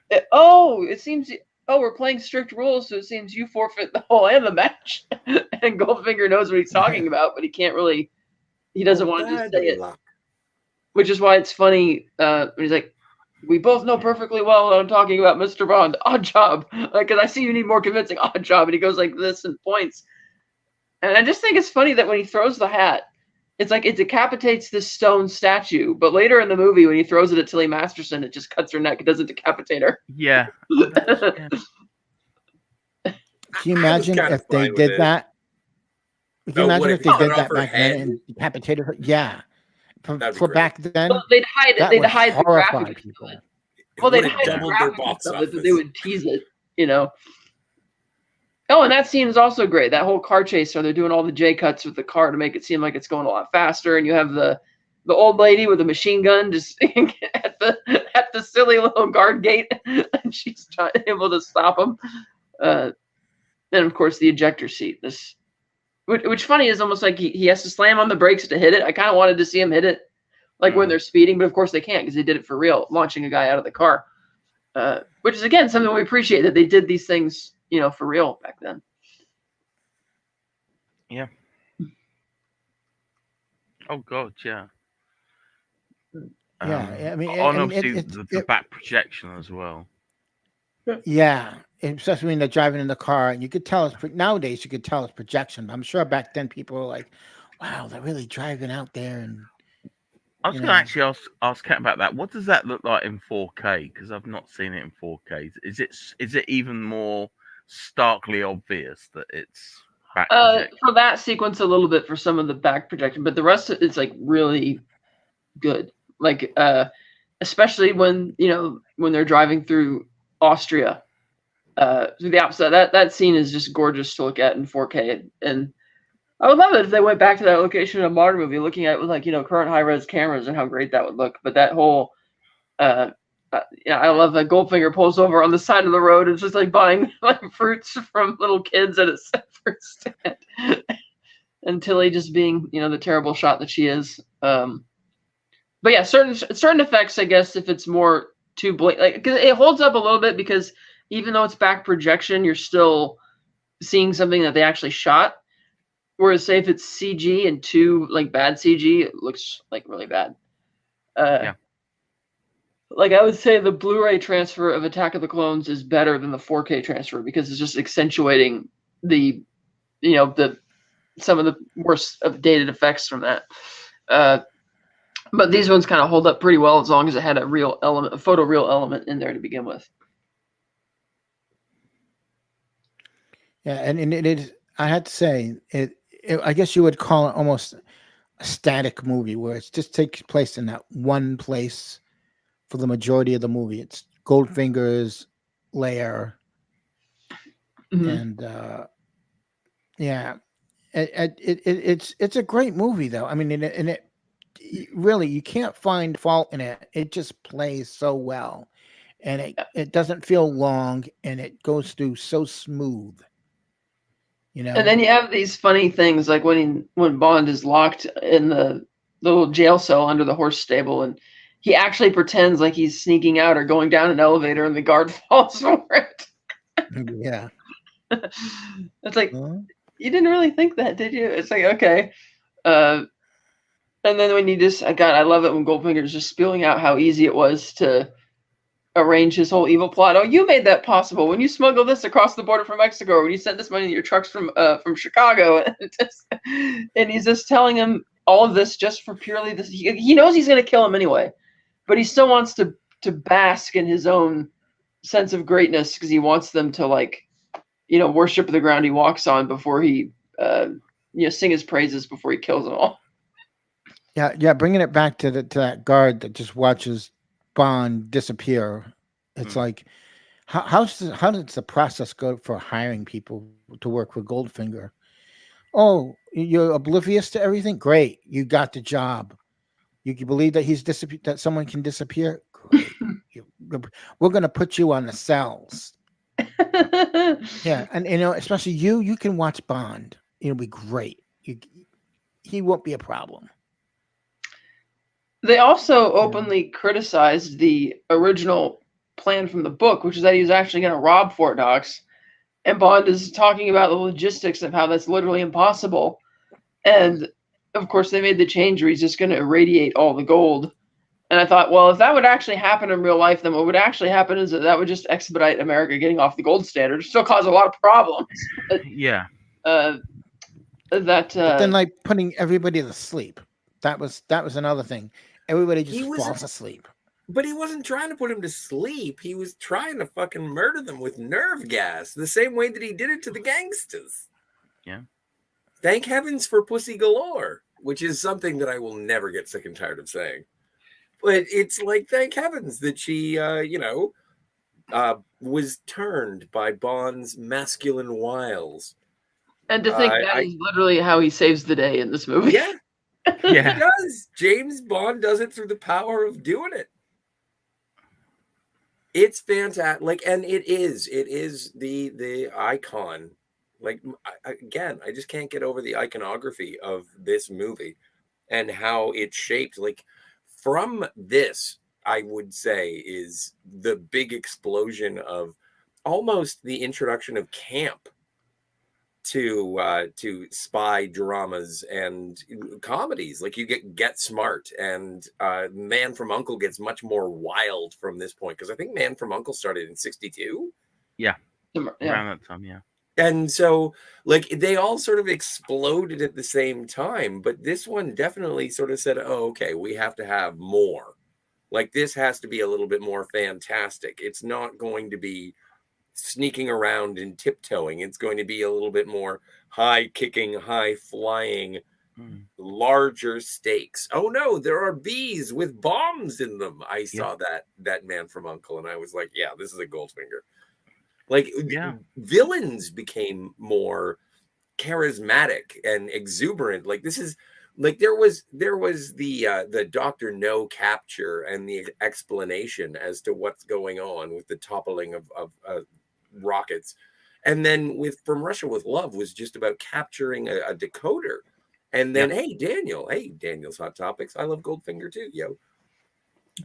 It seems. Oh, we're playing strict rules, so it seems you forfeit the whole and the match. And Goldfinger knows what he's talking about, but he can't really. He doesn't want to just say it, which is why it's funny when he's like, "We both know perfectly well what I'm talking about, Mr. Bond. Odd job, because I see you need more convincing. Odd job." And he goes like this and points. And I just think it's funny that when he throws the hat, it's like it decapitates this stone statue. But later in the movie, when he throws it at Tilly Masterson, it just cuts her neck. It doesn't decapitate her. Yeah. Can you imagine if they did that? Can you imagine if they did that back then and decapitated her? Yeah. For back then, well, they'd hide it. They'd hide the graphics of it. Well, they'd hide the graphics of it, but they would tease it, Oh, and that scene is also great. That whole car chase, so they're doing all the J cuts with the car to make it seem like it's going a lot faster, and you have the old lady with a machine gun just at the silly little guard gate, and she's able to stop him. And of course, the ejector seat. Which funny is almost like he has to slam on the brakes to hit it. I kind of wanted to see him hit it like when they're speeding, but of course they can't because they did it for real, launching a guy out of the car. Which is, again, something we appreciate, that they did these things, for real back then. Yeah. Oh, God, yeah. Yeah, I mean, obviously the back projection as well. Yeah, especially when they're driving in the car, and you could tell nowadays you could tell it's projection. I'm sure back then people were like, "Wow, they're really driving out there." And I was going to actually ask Kat about that. What does that look like in 4K? Because I've not seen it in 4K. Is it even more starkly obvious that it's back projection? For that sequence, a little bit for some of the back projection, but the rest of it's like really good. Like especially when when they're driving through Austria, through the opposite. That scene is just gorgeous to look at in 4K, and I would love it if they went back to that location in a modern movie, looking at it with current high res cameras and how great that would look. But that whole, I love that Goldfinger pulls over on the side of the road and just like buying fruits from little kids at a fruit stand, and Tilly just being the terrible shot that she is. But yeah, certain effects, I guess, if it's more too blatant, because it holds up a little bit, because even though it's back projection, you're still seeing something that they actually shot. Whereas, say if it's CG and too bad CG, it looks really bad. Yeah. I would say the Blu-ray transfer of Attack of the Clones is better than the 4K transfer, because it's just accentuating the some of the worst of dated effects from that. But these ones kind of hold up pretty well, as long as it had a photoreal element in there to begin with. Yeah, and it is. I had to say I guess you would call it almost a static movie, where it just takes place in that one place for the majority of the movie. It's Goldfinger's lair, and it's a great movie, though. I mean, it really, you can't find fault in it. It just plays so well, and it doesn't feel long, and it goes through so smooth. And then you have these funny things, like when Bond is locked in the little jail cell under the horse stable, and he actually pretends like he's sneaking out or going down an elevator, and the guard falls for it. Yeah. It's like, you didn't really think that, did you? It's like, okay. And then when I love it when Goldfinger is just spewing out how easy it was to arrange his whole evil plot. Oh, you made that possible when you smuggled this across the border from Mexico, or when you sent this money in your trucks from Chicago. And he's just telling him all of this just for purely this. He knows he's going to kill him anyway, but he still wants to bask in his own sense of greatness because he wants them to like, worship the ground he walks on before he, sing his praises before he kills them all. Yeah. Bringing it back to that guard that just watches Bond disappear. It's like, how does the process go for hiring people to work for Goldfinger? Oh, you're oblivious to everything? Great, you got the job. You can believe that that someone can disappear? Great. We're going to put you on the cells. Yeah, and especially you can watch Bond. It'll be great. He won't be a problem. They also openly criticized the original plan from the book, which is that he was actually going to rob Fort Knox. And Bond is talking about the logistics of how that's literally impossible. And, of course, they made the change where he's just going to irradiate all the gold. And I thought, well, if that would actually happen in real life, then what would actually happen is that would just expedite America getting off the gold standard. Still cause a lot of problems. Yeah. But then, like, putting everybody to sleep. That was another thing. Everybody just falls asleep. But he wasn't trying to put him to sleep. He was trying to fucking murder them with nerve gas, the same way that he did it to the gangsters. Yeah. Thank heavens for Pussy Galore, which is something that I will never get sick and tired of saying. But it's like, thank heavens that she, was turned by Bond's masculine wiles. And to think that is literally how he saves the day in this movie. Yeah. Yeah. He does. James Bond does it through the power of doing it. It's fantastic. Like, and it is the icon. Like, again, I just can't get over the iconography of this movie and how it's shaped. Like, from this, I would say, is the big explosion of almost the introduction of camp to spy dramas and comedies. Like, you get Smart, and Man from U.N.C.L.E. gets much more wild from this point, because I think Man from U.N.C.L.E. started in 1962. Yeah. Around that time, yeah. And so, like, they all sort of exploded at the same time, but this one definitely sort of said, oh, okay, we have to have more. Like, this has to be a little bit more fantastic. It's not going to be sneaking around and tiptoeing. It's going to be a little bit more high kicking, high flying, larger stakes. Oh no, there are bees with bombs in them. I saw that Man from U.N.C.L.E. and I was like, yeah, this is a Goldfinger. Like, villains became more charismatic and exuberant. Like, this is like, there was the Dr. No capture and the explanation as to what's going on with the toppling of rockets. And then From Russia with Love was just about capturing a decoder. And then, hey, Daniel's Hot Topics. I love Goldfinger too, yo.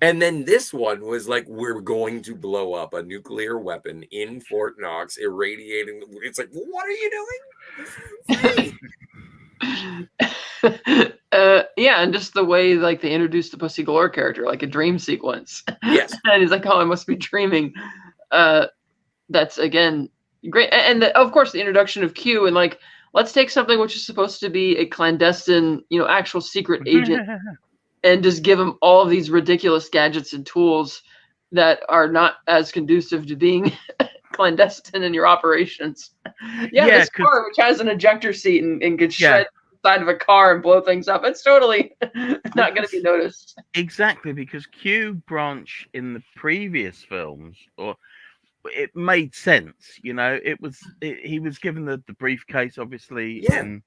And then this one was like, we're going to blow up a nuclear weapon in Fort Knox, irradiating. It's like, what are you doing? Yeah, and just the way, like, they introduced the Pussy Galore character, like a dream sequence. Yes. And he's like, oh, I must be dreaming. That's, again, great. And of course, the introduction of Q, and like, let's take something which is supposed to be a clandestine, actual secret agent, and just give him all of these ridiculous gadgets and tools that are not as conducive to being clandestine in your operations. This car, which has an ejector seat and can shred the side of a car and blow things up, it's totally not going to be noticed. Exactly, because Q branch in the previous films, it made sense, he was given the briefcase, obviously, in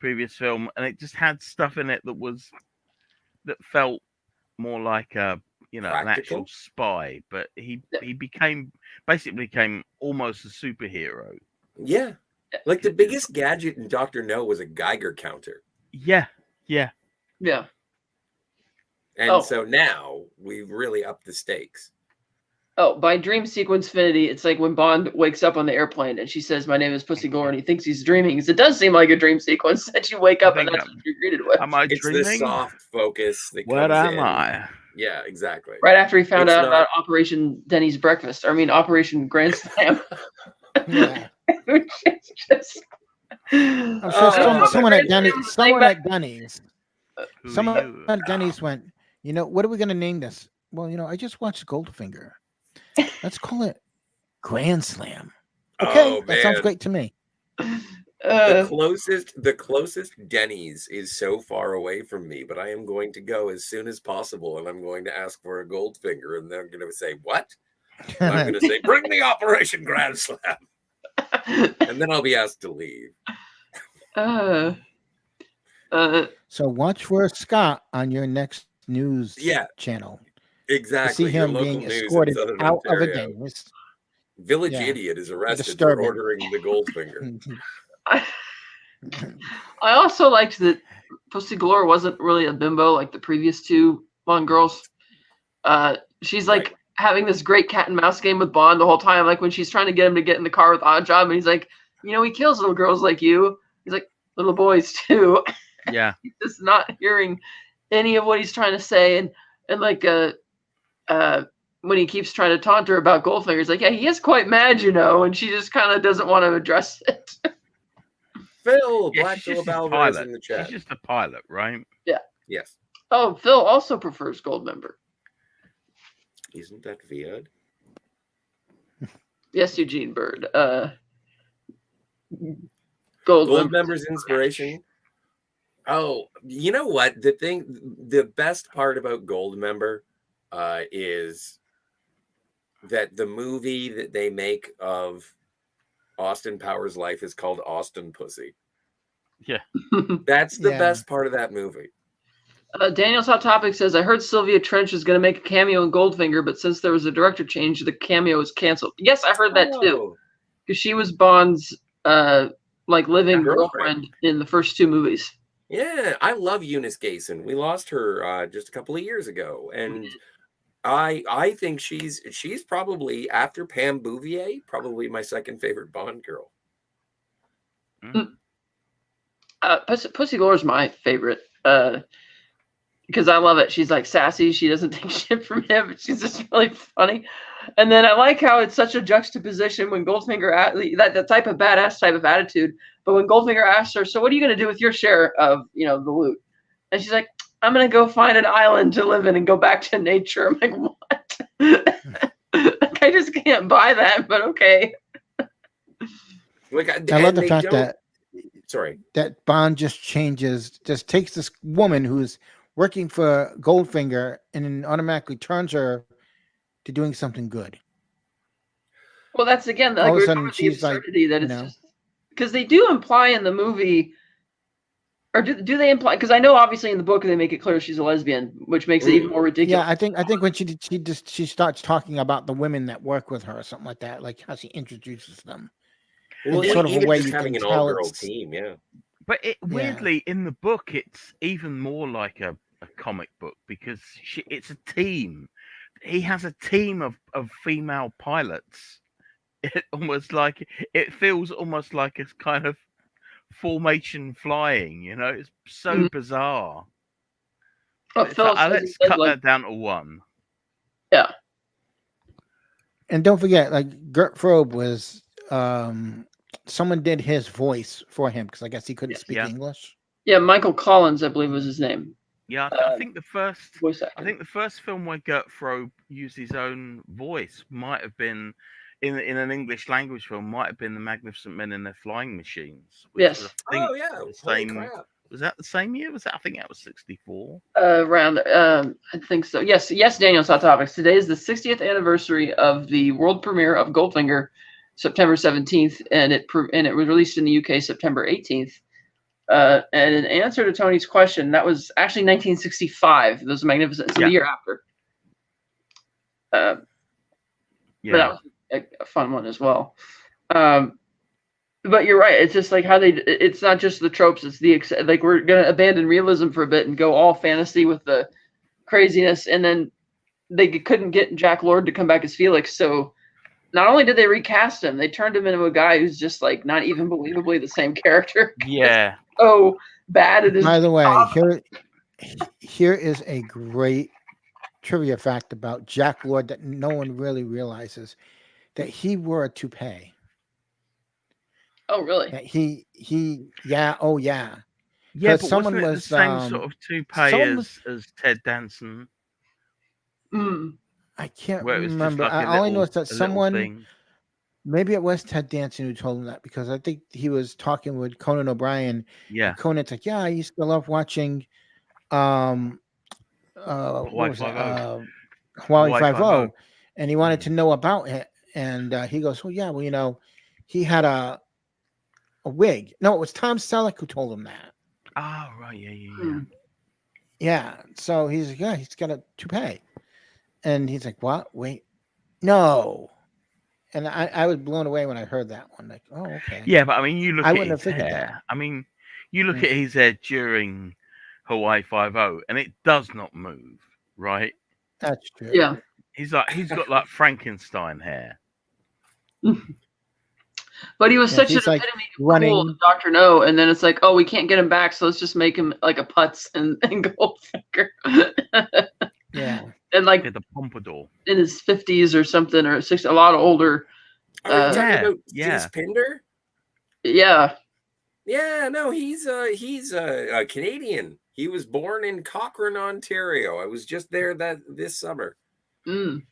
previous film, and it just had stuff in it that felt more like an actual spy, but he became almost a superhero. Yeah. Like, the biggest gadget in Dr. No was a Geiger counter. Yeah. And so now we've really upped the stakes. Oh, by dream sequence finity, it's like when Bond wakes up on the airplane and she says, my name is Pussy Galore, and he thinks he's dreaming. It does seem like a dream sequence that you wake up and that's what you're greeted with. Am I dreaming? It's the soft focus that What comes am in. I? Yeah, exactly. Right after he found out about Operation Denny's Breakfast. Operation Grand Slam. Yeah. Which is just... I'm sure someone at Denny's. Who are Someone you? at Denny's went, what are we going to name this? Well, I just watched Goldfinger. Let's call it Grand Slam. Okay, Oh that sounds man, great to me. the closest Denny's is so far away from me, but I am going to go as soon as possible, and I'm going to ask for a Goldfinger, and they're going to say what? And I'm going to say, "Bring me Operation Grand Slam," and then I'll be asked to leave. So watch for Scott on your next news channel. Exactly. To see Your him local being news in escorted Southern out of a Ontario. Denny's. Village Idiot is arrested Disturbing. for ordering the Goldfinger. I also liked that Pussy Galore wasn't really a bimbo like the previous two Bond girls. She's like having this great cat and mouse game with Bond the whole time. Like when she's trying to get him to get in the car with Oddjob, and he's like, he kills little girls like you. He's like, little boys too. Yeah. He's just not hearing any of what he's trying to say. And like when he keeps trying to taunt her about Goldfinger, he's like, yeah, he is quite mad, and she just kind of doesn't want to address it. Phil, Yeah, Black she's Phil just his Balver is pilot. in the chat. She's just a pilot, right? Yeah. Yes. Oh, Phil also prefers Goldmember. Isn't that weird? Yes, Eugene Bird. Goldmember's inspiration. Oh, you know what? The best part about Goldmember is that the movie that they make of Austin Powers' life is called Austin Pussy. Yeah. That's the best part of that movie. Daniel's Hot Topic says, I heard Sylvia Trench is going to make a cameo in Goldfinger, but since there was a director change, the cameo is canceled. Yes, I heard that too. Because she was Bond's living girlfriend in the first two movies. Yeah, I love Eunice Gayson. We lost her just a couple of years ago, and I think she's probably, after Pam Bouvier, probably my second favorite Bond girl. Pussy Galore's my favorite because I love it. She's like sassy. She doesn't take shit from him, but she's just really funny. And then I like how it's such a juxtaposition when Goldfinger, that type of badass type of attitude. But when Goldfinger asks her, so what are you going to do with your share of, the loot? And she's like, I'm going to go find an island to live in and go back to nature. I'm like, what? I just can't buy that, but okay. I love the fact that Bond just takes this woman who's working for Goldfinger and then automatically turns her to doing something good. Well, that's again, all of a sudden she's absurdity that it's just because they do imply in the movie, or do they imply? Because I know obviously in the book they make it clear she's a lesbian, which makes it even more ridiculous. Yeah, I think when she starts talking about the women that work with her or something like that, like how she introduces them. Well, sort of a way you having can an tell all-girl team, yeah. But weirdly, in the book, it's even more like a comic book because it's a team. He has a team of female pilots. It feels almost like it's kind of formation flying. It's so bizarre. Let's cut that down to one. Yeah. And don't forget, Gert Frobe was someone did his voice for him because I guess he couldn't speak English. Yeah, Michael Collins, I believe, was his name. Yeah, I think the first film where Gert Frobe used his own voice might have been in an English language film. Might have been The Magnificent Men in Their Flying Machines. Yes. Was that the same year? I think that was 1964. Around, I think so. Yes. Daniel's Hot Topics. Today is the 60th anniversary of the world premiere of Goldfinger, September 17th, and it was released in the UK September 18th. And in answer to Tony's question, that was actually 1965. That was Magnificent. So the year after. But that was a fun one as well. But you're right. It's just like how it's not just the tropes. It's we're going to abandon realism for a bit and go all fantasy with the craziness. And then they couldn't get Jack Lord to come back as Felix. So not only did they recast him, they turned him into a guy who's just not even believably the same character. Yeah. Oh, bad it is. By the way, here is a great trivia fact about Jack Lord that no one really realizes, that he wore a toupee. Oh, really? That he yeah. Yeah, 'Cause but someone wasn't it the was, same sort of toupee someone was- as Ted Danson, Mm. I can't where it was just remember. like All I know is that a little someone, thing? maybe it was Ted Danson who told him that, because I think he was talking with Conan O'Brien, Yeah, and Conan's like, "Yeah, I used to love watching, um, what Hawaii was that? 5-0. Hawaii Hawaii 5-0, 5-0. and he wanted Mm. to know about it, and he goes, "Well, yeah, well, he had a wig." No, it was Tom Selleck who told him that. Oh, right, yeah. Mm. Yeah, so he's like, "Yeah, he's got a toupee," and he's like, "What? Wait, no." And I was blown away when I heard that one. Like, oh, okay. Yeah, but I mean, you look I at wouldn't have his figured that. hair. I mean, you look Mm. at his hair during Hawaii 5-0, and it does not move, right? That's true. Yeah. He's got like Frankenstein hair. But he was Yeah, such an he's like epitome of running. cool, Dr. No, and then it's like, oh, we can't get him back, so let's just make him like a putz and Goldfinger. Yeah. And like Yeah, the pompadour. in his 50s or something, or 60, a lot older. Are you talking Yeah, about yeah. Cease Pinder? Yeah. Yeah, no, he's a Canadian. He was born in Cochrane, Ontario. I was just there this summer. Mm.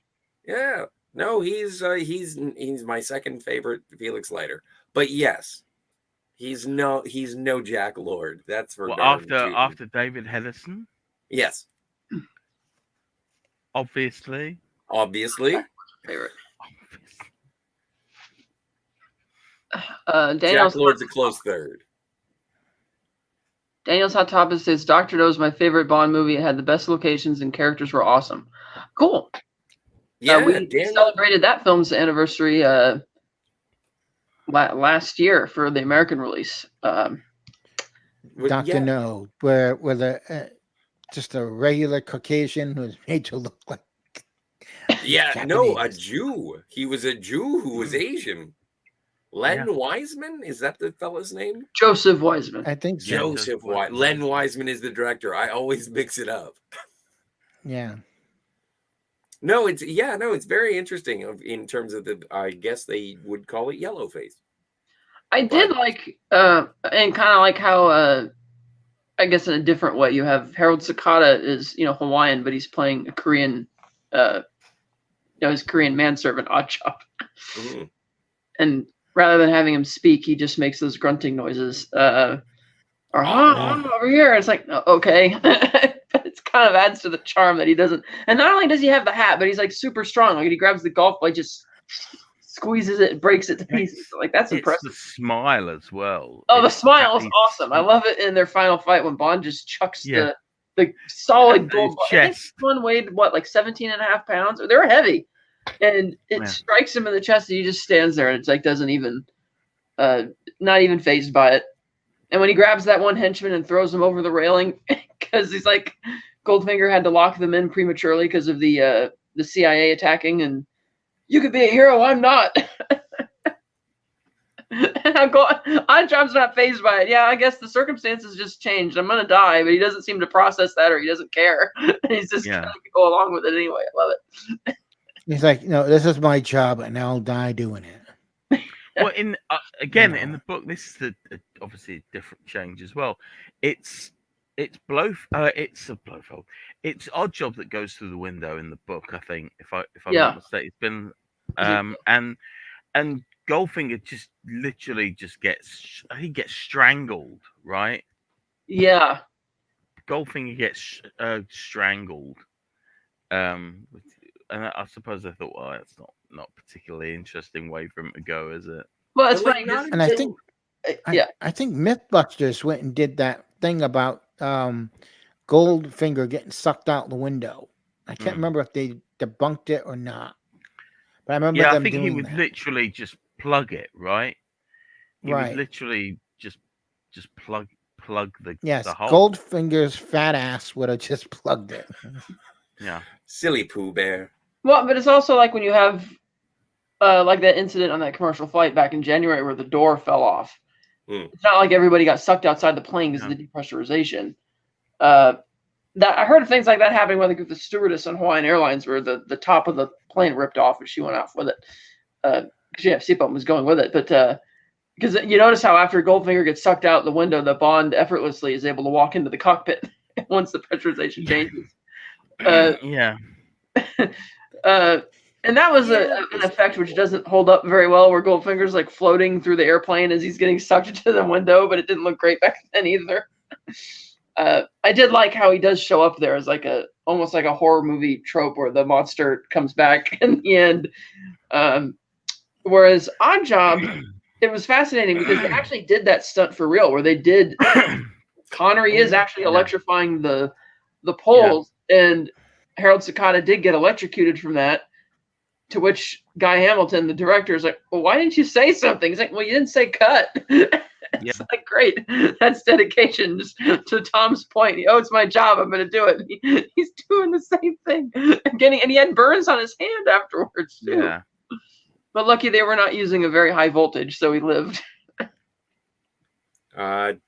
Yeah, no, he's my second favorite Felix Leiter. But yes, he's no Jack Lord. That's for Well, darn tootin'. after David Hedison, Yes, obviously. obviously. Favorite. Jack Daniel's Lord's a close third. Hot Topic says Dr. No is my favorite Bond movie. It had the best locations and characters were awesome. Cool. Yeah, We Daniel. celebrated that film's anniversary last year for the American release. Dr. No, where the just a regular Caucasian who was made to look like no, a Japanese. Jew. He was a Jew who was Asian. Len Wiseman, is that the fella's name? Joseph Wiseman. I think so. Joseph Wiseman. Len Wiseman is the director. I always mix it up. Yeah. No, it's very interesting in terms of I guess they would call it yellowface. I did like, and kind of like how, I guess in a different way, you have Harold Sakata is, Hawaiian, but he's playing a Korean, his Korean manservant, Oddjob. Mm-hmm. And rather than having him speak, he just makes those grunting noises. Over here. It's like, okay. But it kind of adds to the charm that he doesn't. And not only does he have the hat, but he's like super strong. Like he grabs the golf ball, just squeezes it, breaks it to pieces. Like that's impressive. The smile as well. Oh, the smile is awesome. I love it in their final fight when Bond just chucks the solid gold ball. I think one weighed like 17.5 pounds. They were heavy. And it strikes him in the chest and he just stands there and it's like doesn't even not even fazed by it. And when he grabs that one henchman and throws him over the railing because he's like Goldfinger had to lock them in prematurely because of the CIA attacking and you could be a hero, I'm not. And Oddjob's not fazed by it. Yeah, I guess the circumstances just changed. I'm gonna die, but he doesn't seem to process that or he doesn't care. He's just gonna go along with it anyway. I love it. He's like, this is my job, and I'll die doing it. Well, in in the book, this is obviously a different change as well. It's a Blofeld. It's Oddjob that goes through the window in the book. I think, if I'm not mistaken, it's been and Goldfinger just literally gets strangled, right? Yeah, Goldfinger gets strangled. And I suppose I thought, well, that's not a particularly interesting way for him to go, is it? Well, it's funny. And I think, I think MythBusters went and did that thing about Goldfinger getting sucked out the window. I can't remember if they debunked it or not, but I remember them doing that. I think he would literally just plug it, right? He would literally just plug the the hole. Goldfinger's fat ass would have just plugged it. Yeah, silly Pooh Bear. Well, but it's also like when you have like that incident on that commercial flight back in January where the door fell off. It's not like everybody got sucked outside the plane because of the depressurization. That I heard of things like that happening with the stewardess on Hawaiian Airlines where the top of the plane ripped off and she went off with it because seatbelt was going with it. But because you notice how after Goldfinger gets sucked out the window, the Bond effortlessly is able to walk into the cockpit once the pressurization changes. Yeah. And that was an effect which doesn't hold up very well, where Goldfinger's like floating through the airplane as he's getting sucked into the window, but it didn't look great back then either. I did like how he does show up there as like almost like a horror movie trope where the monster comes back in the end. Whereas Odd Job, it was fascinating because they actually did that stunt for real, where they did Connery is actually electrifying the poles, and Harold Sakata did get electrocuted from that. To which Guy Hamilton, the director, is like, "Well, why didn't you say something?" He's like, "Well, you didn't say cut." It's like, great, that's dedication. Just to Tom's point, it's my job. I'm going to do it. He's doing the same thing, and he had burns on his hand afterwards too. Yeah. But lucky they were not using a very high voltage, so he lived.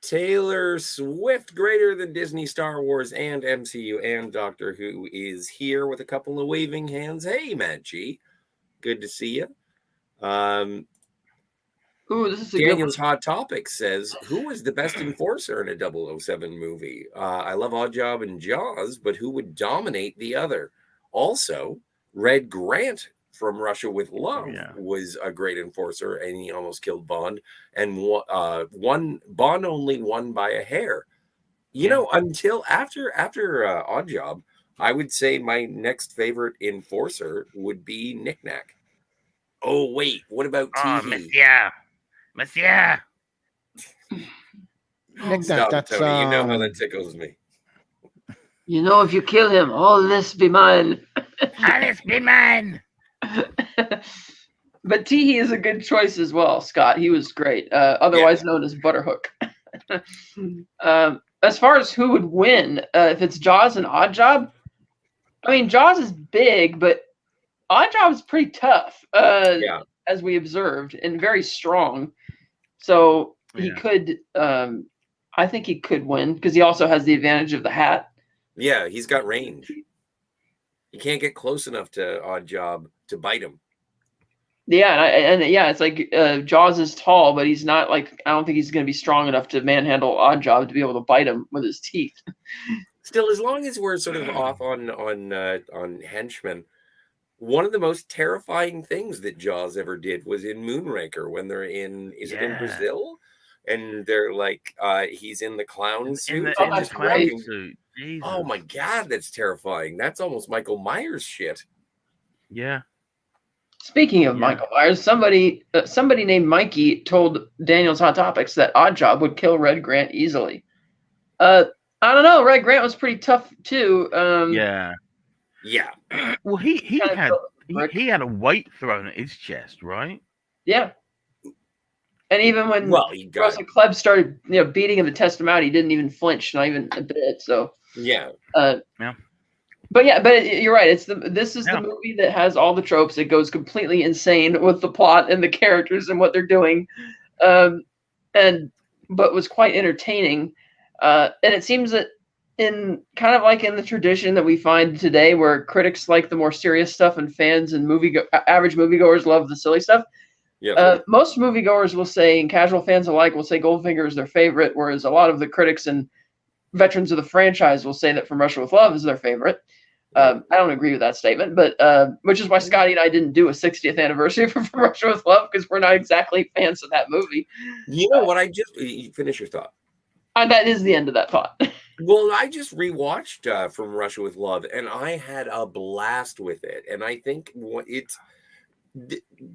Taylor Swift, greater than Disney, Star Wars, and MCU, and Doctor Who, is here with a couple of waving hands. Hey, Matt G. Good to see you. Ooh, this is a Daniel's Hot Topic says, who was the best enforcer in a 007 movie? I love Oddjob and Jaws, but who would dominate the other? Also, Red Grant from Russia with Love was a great enforcer, and he almost killed Bond. And Bond only won by a hair. You know, until after Oddjob, I would say my next favorite enforcer would be Knick Knack. Oh, wait, what about Teehee? Monsieur. Stop it, Tony. You know how that tickles me. You know, if you kill him, all this be mine. All this be mine. But Teehee is a good choice as well, Scott. He was great, otherwise known as Butterhook. As far as who would win, if it's Jaws and Oddjob, I mean, Jaws is big, but Oddjob is pretty tough, as we observed, and very strong. So he could, I think he could win because he also has the advantage of the hat. Yeah, he's got range. You can't get close enough to Oddjob to bite him. Yeah, and it's like Jaws is tall, but he's not like, I don't think he's going to be strong enough to manhandle Oddjob to be able to bite him with his teeth. Still, as long as we're sort of off on henchmen, one of the most terrifying things that Jaws ever did was in Moonraker when they're in, is it in Brazil? And they're like, he's in the clown suit. That's great. Oh my God, that's terrifying. That's almost Michael Myers shit. Yeah. Speaking of Michael Myers, somebody named Mikey told Daniel's Hot Topics that Oddjob would kill Red Grant easily. I don't know. Red Grant was pretty tough too. Yeah. Well, he had a weight thrown at his chest, right? Yeah. And even when Russell Klebb started, beating him to test him out, he didn't even flinch, not even a bit. So But you're right. This is the movie that has all the tropes. It goes completely insane with the plot and the characters and what they're doing, but was quite entertaining. And it seems that in kind of like in the tradition that we find today, where critics like the more serious stuff and fans and average moviegoers love the silly stuff. Most moviegoers will say, and casual fans alike will say, Goldfinger is their favorite, whereas a lot of the critics and veterans of the franchise will say that From Russia with Love is their favorite. I don't agree with that statement, but which is why Scotty and I didn't do a 60th anniversary for From Russia with Love, because we're not exactly fans of that movie. You know what? You finish your thought. That is the end of that thought. Well, I just rewatched From Russia with Love, and I had a blast with it. And I think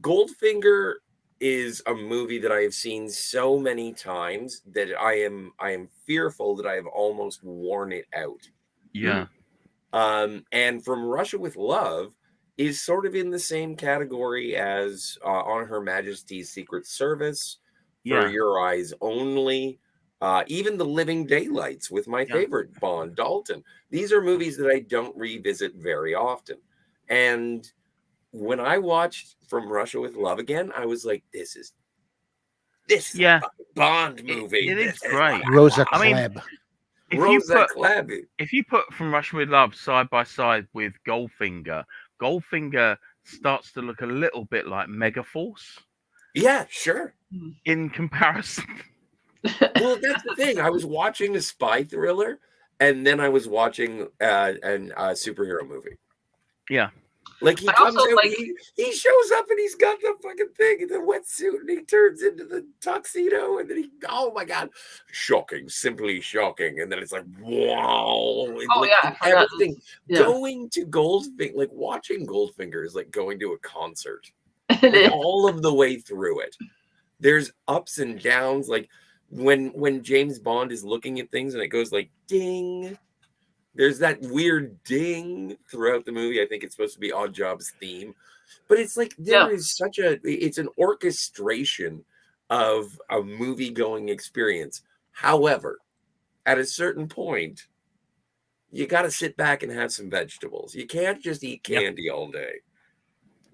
Goldfinger is a movie that I have seen so many times that I am fearful that I have almost worn it out. Yeah. And From Russia with Love is sort of in the same category as On Her Majesty's Secret Service, For Your Eyes Only, even The Living Daylights with my favorite Bond, Dalton. These are movies that I don't revisit very often. And when I watched From Russia with Love again, I was like, this is a Bond movie. It is great. Rosa Klebb. If you put From Russia with Love side by side with Goldfinger starts to look a little bit like Megaforce. Yeah, sure. in comparison. Well, that's the thing. I was watching a spy thriller, and then I was watching a superhero movie. Yeah. Like he I comes also out, like- he shows up, and he's got the fucking thing in the wetsuit, and he turns into the tuxedo, and then oh my god, shocking, simply shocking, and then it's like wow, Oh, like yeah, I forgot. everything. Yeah. Going to Goldfinger, like watching Goldfinger is like going to a concert. It Like is. all of the way through it, there's ups and downs. Like when James Bond is looking at things and it goes like ding. There's that weird ding throughout the movie. I think it's supposed to be Odd Job's theme, but it's like there is such it's an orchestration of a movie going experience. However, at a certain point, you got to sit back and have some vegetables. You can't just eat candy all day.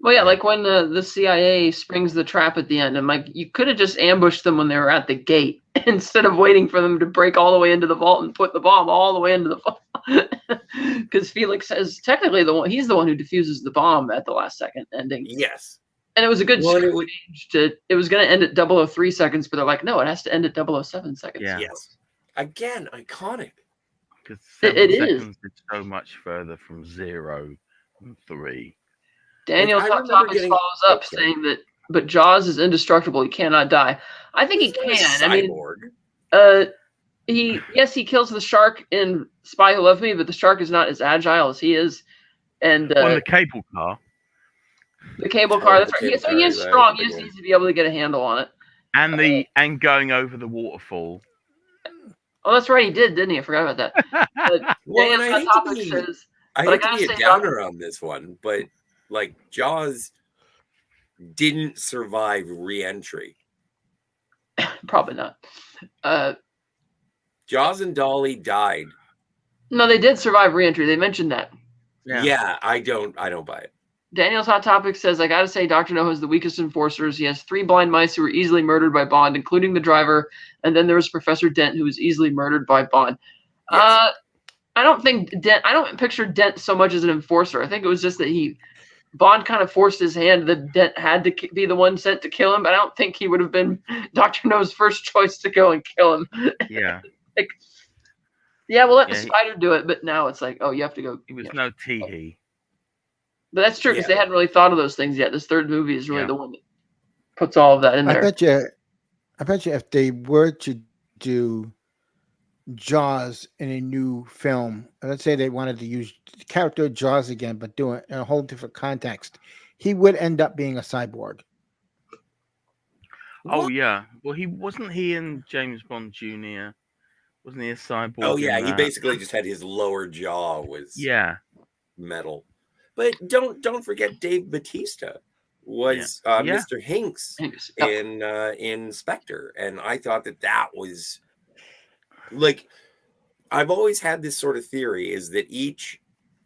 Well, yeah, like when the CIA springs the trap at the end, and like you could have just ambushed them when they were at the gate instead of waiting for them to break all the way into the vault and put the bomb all the way into the vault. Because Felix says technically he's the one who defuses the bomb at the last second ending. Yes, and it was a good Well, change to. It was going to end at 003 seconds, but they're like, no, it has to end at 007 seconds. Yeah. yes. Again, iconic. Because It 7 is. seconds is so much further from 0 and 3. Daniel I Top remember Topics getting- follows up Oh, sorry. saying that, but Jaws is indestructible. He cannot die. I think he He's not a can. I mean, cyborg. he kills the shark in Spy Who Loved Me, but the shark is not as agile as he is. And On the cable car. the cable car, that's the right. cable So he car, is that strong. was He a just big needs to be able to get a handle on it. And going over the waterfall. Oh, that's right. He did, didn't he? I forgot about that. But Well, and Daniel I Top hate to Topics be, says, I but I hate to gotta be a say, downer on this one, but like Jaws didn't survive re-entry. probably not. Jaws and Dolly died. No, they did survive re-entry. They mentioned that. Yeah, I don't buy it. Daniel's Hot Topic says, I gotta say, Dr. No has the weakest enforcers. He has 3 blind mice who were easily murdered by Bond, including the driver, and then there was Professor Dent, who was easily murdered by Bond. Yes. I don't picture Dent so much as an enforcer. I think it was just that Bond kind of forced his hand that Dent had to be the one sent to kill him, but I don't think he would have been Dr. No's first choice to go and kill him. Yeah. We'll let the Yeah, spider do it, but now it's like, oh, you have to go. He was no Teehee. But that's true, because Yeah. they hadn't really thought of those things yet. This third movie is really Yeah. the one that puts all of that in I there. bet you if they were to do Jaws in a new film, let's say they wanted to use the character Jaws again, but do it in a whole different context, he would end up being a cyborg. Oh, yeah. Well, wasn't he in James Bond Jr.? Wasn't he a cyborg? Oh yeah, in he that? basically just had his lower jaw was Yeah. metal. But don't forget Dave Bautista was Yeah. Mr. Hinks Thanks. in Spectre, and I thought that was like, I've always had this sort of theory is that each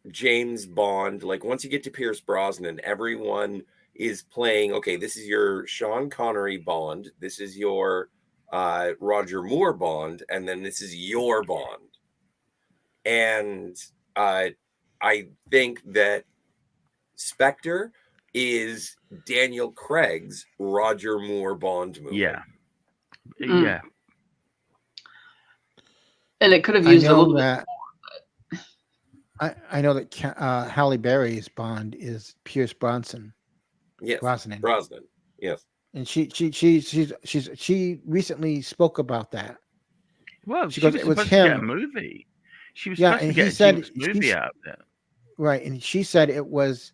James Bond, like once you get to Pierce Brosnan, everyone is playing, okay, this is your Sean Connery Bond, this is your Roger Moore Bond, and then this is your Bond. And I think that Spectre is Daniel Craig's Roger Moore Bond movie. Yeah. Mm. Yeah. And it could have I used a know little bit. that. I know that Halle Berry's Bond is Pierce Brosnan. Yes, Brosnan. Brosnan. Yes. And she recently spoke about that. Well, She she goes, was it was supposed to get a him. movie. She was Yeah, supposed to and get he a said Jinx movie out of it. Right, and she said it was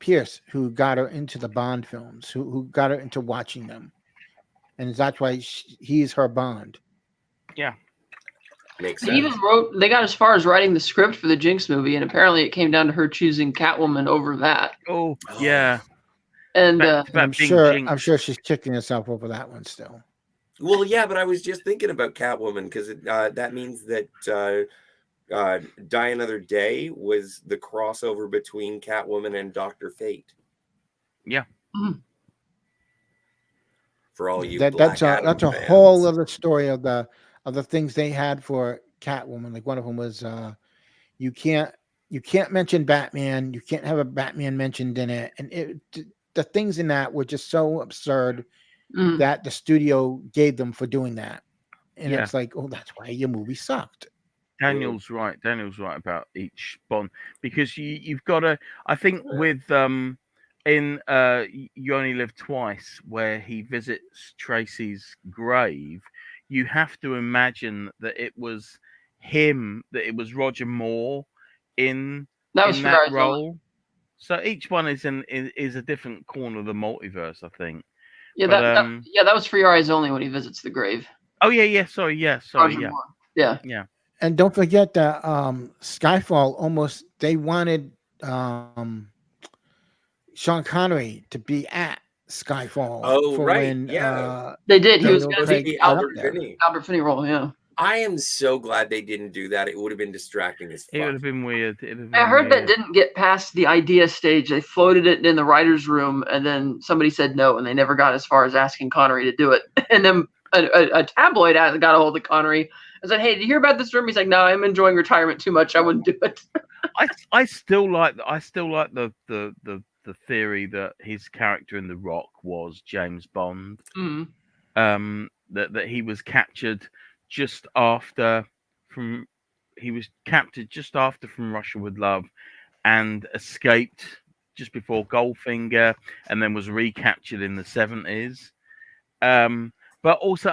Pierce who got her into the Bond films, who got her into watching them, and that's why he's her Bond. Yeah. Makes They sense. even they got as far as writing the script for the Jinx movie, and apparently it came down to her choosing Catwoman over that. Oh, yeah. And It's And I'm about being sure Jinx. she's kicking herself over that one still. Well, yeah, but I was just thinking about Catwoman because that means that Die Another Day was the crossover between Catwoman and Dr. Fate. Yeah. Mhm. For all you That's a fans. whole other story of the things they had for Catwoman. Like one of them was you can't mention Batman. You can't have a Batman mentioned in it, and the things in that were just so absurd Mm. that the studio gave them for doing that. And Yeah. it's like, oh, that's why your movie sucked. Daniel's right. Daniel's right about each Bond because you've got to. I think Yeah. with in You Only Live Twice, where he visits Tracy's grave, you have to imagine that it was him, that it was Roger Moore in That was in for that Eyes Only. role. So each one is is a different corner of the multiverse, I think. Yeah, But that was for Your Eyes Only when he visits the grave. oh yeah, sorry, Roger yeah, Moore. Yeah. yeah. And don't forget that Skyfall almost they wanted Sean Connery to be at Skyfall Oh, for right, when yeah. They did. He That was was going to supposed to be be got up Albert there. Finney. Albert Finney role. Yeah. I am so glad they didn't do that. It would have been distracting as It would fuck. have been weird. I heard that didn't get past the idea stage. They floated it in the writer's room, and then somebody said no, and they never got as far as asking Connery to do it. And then a tabloid got a hold of Connery and said, "Hey, did you hear about this room?" He's like, "No, I'm enjoying retirement too much. I wouldn't do it." I still like the theory that his character in The Rock was James Bond. Mm. That he was captured just after from From Russia with Love and escaped just before Goldfinger and then was recaptured in the 70s. But also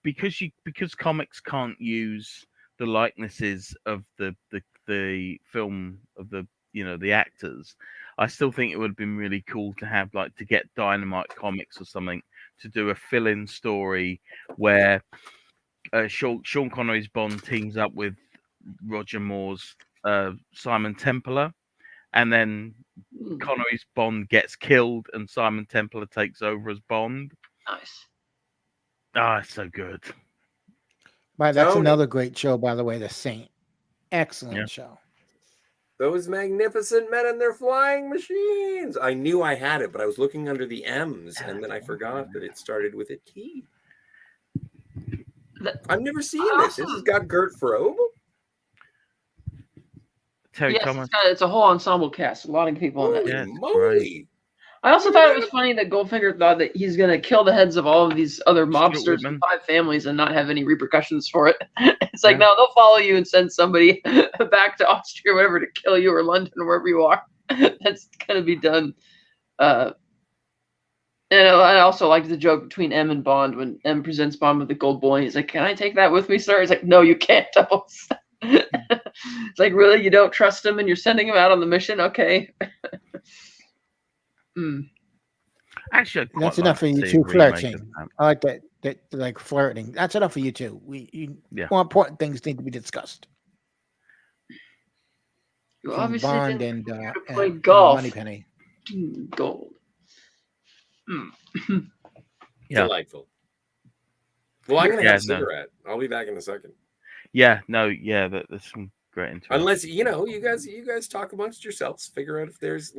because comics can't use the likenesses of the film of the actors, I still think it would have been really cool to have to get Dynamite Comics or something to do a fill-in story where Sean Connery's Bond teams up with Roger Moore's Simon Templar, and then Connery's Bond gets killed and Simon Templar takes over as Bond. Nice. It's so good. But that's Tony. another great show, by the way, The Saint. Excellent Yeah. show. Those magnificent men and their flying machines. I knew I had it, but I was looking under the M's, and then I forgot that it started with a T. I've never seen this. This has got Gert Frobe. Terry Yes, Thomas. it's a whole ensemble cast. A lot of people in Holy that. Yeah, it's moly! great. I also thought it was funny that Goldfinger thought that he's going to kill the heads of all of these other mobsters Whitman. from 5 families and not have any repercussions for it. It's like, Yeah. no, they'll follow you and send somebody back to Austria or whatever to kill you, or London or wherever you are. That's going to be done. And I also liked the joke between M and Bond when M presents Bond with the gold bullion. He's like, "Can I take that with me, sir?" He's like, "No, you can't." It's like, really? You don't trust him and you're sending him out on the mission? Okay. Actually, I'd quite That's like enough for to you see two a remake of flirting. that. I like that like flirting. That's enough for you two. Yeah. More important things need to be discussed. You From obviously Bond didn't and care to play and golf. Moneypenny. Gold. Yeah. Delightful. Well, I'm going to Yeah, have a no. cigarette. I'll be back in a second. Yeah, no, yeah, there's some great interest. Unless you guys talk amongst yourselves, figure out if there's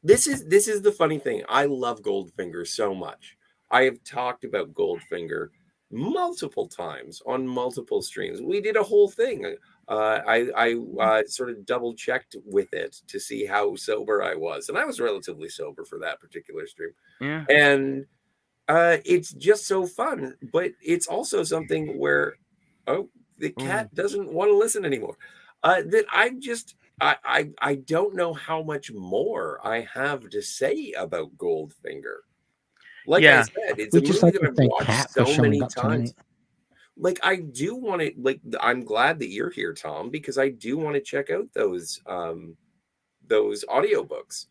this is the funny thing. I love Goldfinger so much. I have talked about Goldfinger multiple times on multiple streams. We did a whole thing. I sort of double checked with it to see how sober I was, and I was relatively sober for that particular stream. Yeah. And it's just so fun, but it's also something where the cat doesn't want to listen anymore. That I don't know how much more I have to say about Goldfinger. Like I said, it's a movie that I've watched so many times. Like I do want to I'm glad that you're here, Tom, because I do want to check out those audiobooks.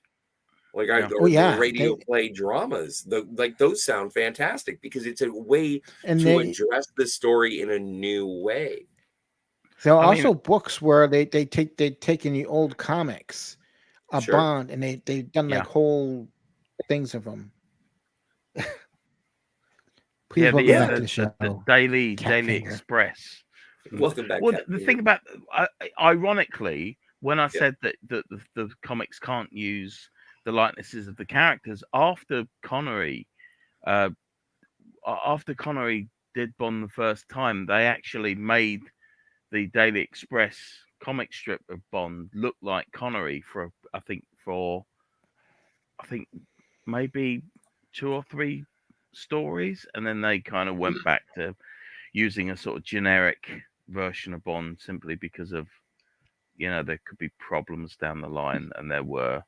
The radio play dramas. Those sound fantastic because it's a way to address the story in a new way. There are also books where they've taken the old comics of Bond and they've done whole things of them. Please welcome back to the show. The Daily Express. Welcome back. Well, the thing about ironically, when I said that the comics can't use the likenesses of the characters after Connery did Bond the first time, they actually made the Daily Express comic strip of Bond look like Connery for maybe 2 or 3 stories, and then they kind of went back to using a sort of generic version of Bond simply because of, there could be problems down the line, and there were.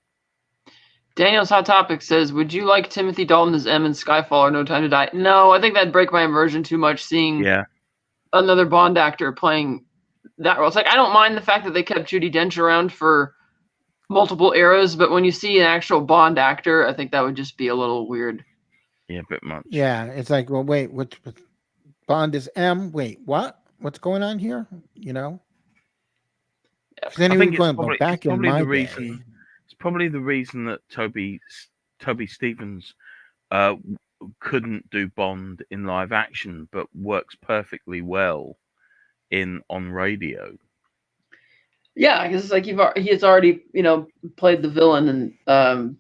Daniel's Hot Topic says, would you like Timothy Dalton as M in Skyfall or No Time to Die? No, I think that'd break my immersion too much seeing another Bond actor playing that role. It's like, I don't mind the fact that they kept Judi Dench around for multiple eras, but when you see an actual Bond actor, I think that would just be a little weird. Yeah, a bit much. Yeah, it's like, well, wait, what Bond is M? Wait, what? What's going on here? Then I think going probably, back in my day. It's probably the reason that Toby Stephens couldn't do Bond in live action, but works perfectly well on radio. Yeah, because it's like he has already played the villain, and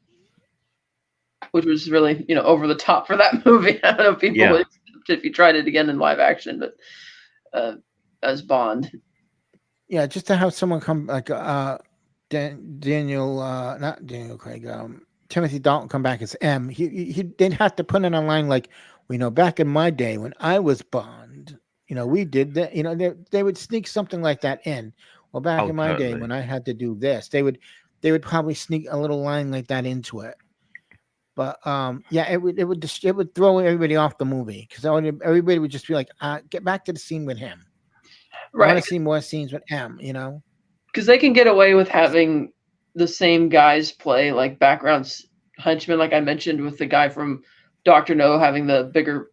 which was really over the top for that movie. I don't know if people would accept if you tried it again in live action, but as Bond. Yeah, just to have someone come like Daniel, not Daniel Craig, Timothy Dalton come back as M. They'd have to put it online like, back in my day when I was Bond, we did that. They would sneak something like that in. Well, back in my day when I had to do this, they would probably sneak a little line like that into it. But it would throw everybody off the movie because everybody would just be like, get back to the scene with him. Right. I want to see more scenes with M, because they can get away with having the same guys play like background henchmen, like I mentioned with the guy from Dr. No having the bigger,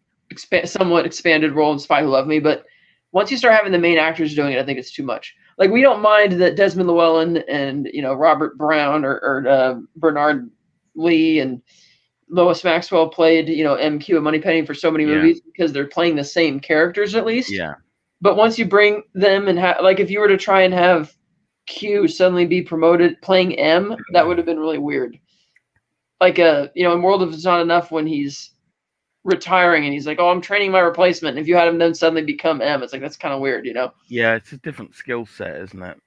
somewhat expanded role in Spy Who Loved Me. But once you start having the main actors doing it, I think it's too much. Like, we don't mind that Desmond Llewellyn and Robert Brown or Bernard Lee and Lois Maxwell played MQ and Moneypenny for so many movies because they're playing the same characters at least. Yeah. But once you bring them and like if you were to try and have Q suddenly be promoted playing M, that would have been really weird. Like in World of It's Not Enough when he's retiring and he's like, "Oh, I'm training my replacement." And if you had him then suddenly become M, it's like that's kind of weird, Yeah, it's a different skill set, isn't it?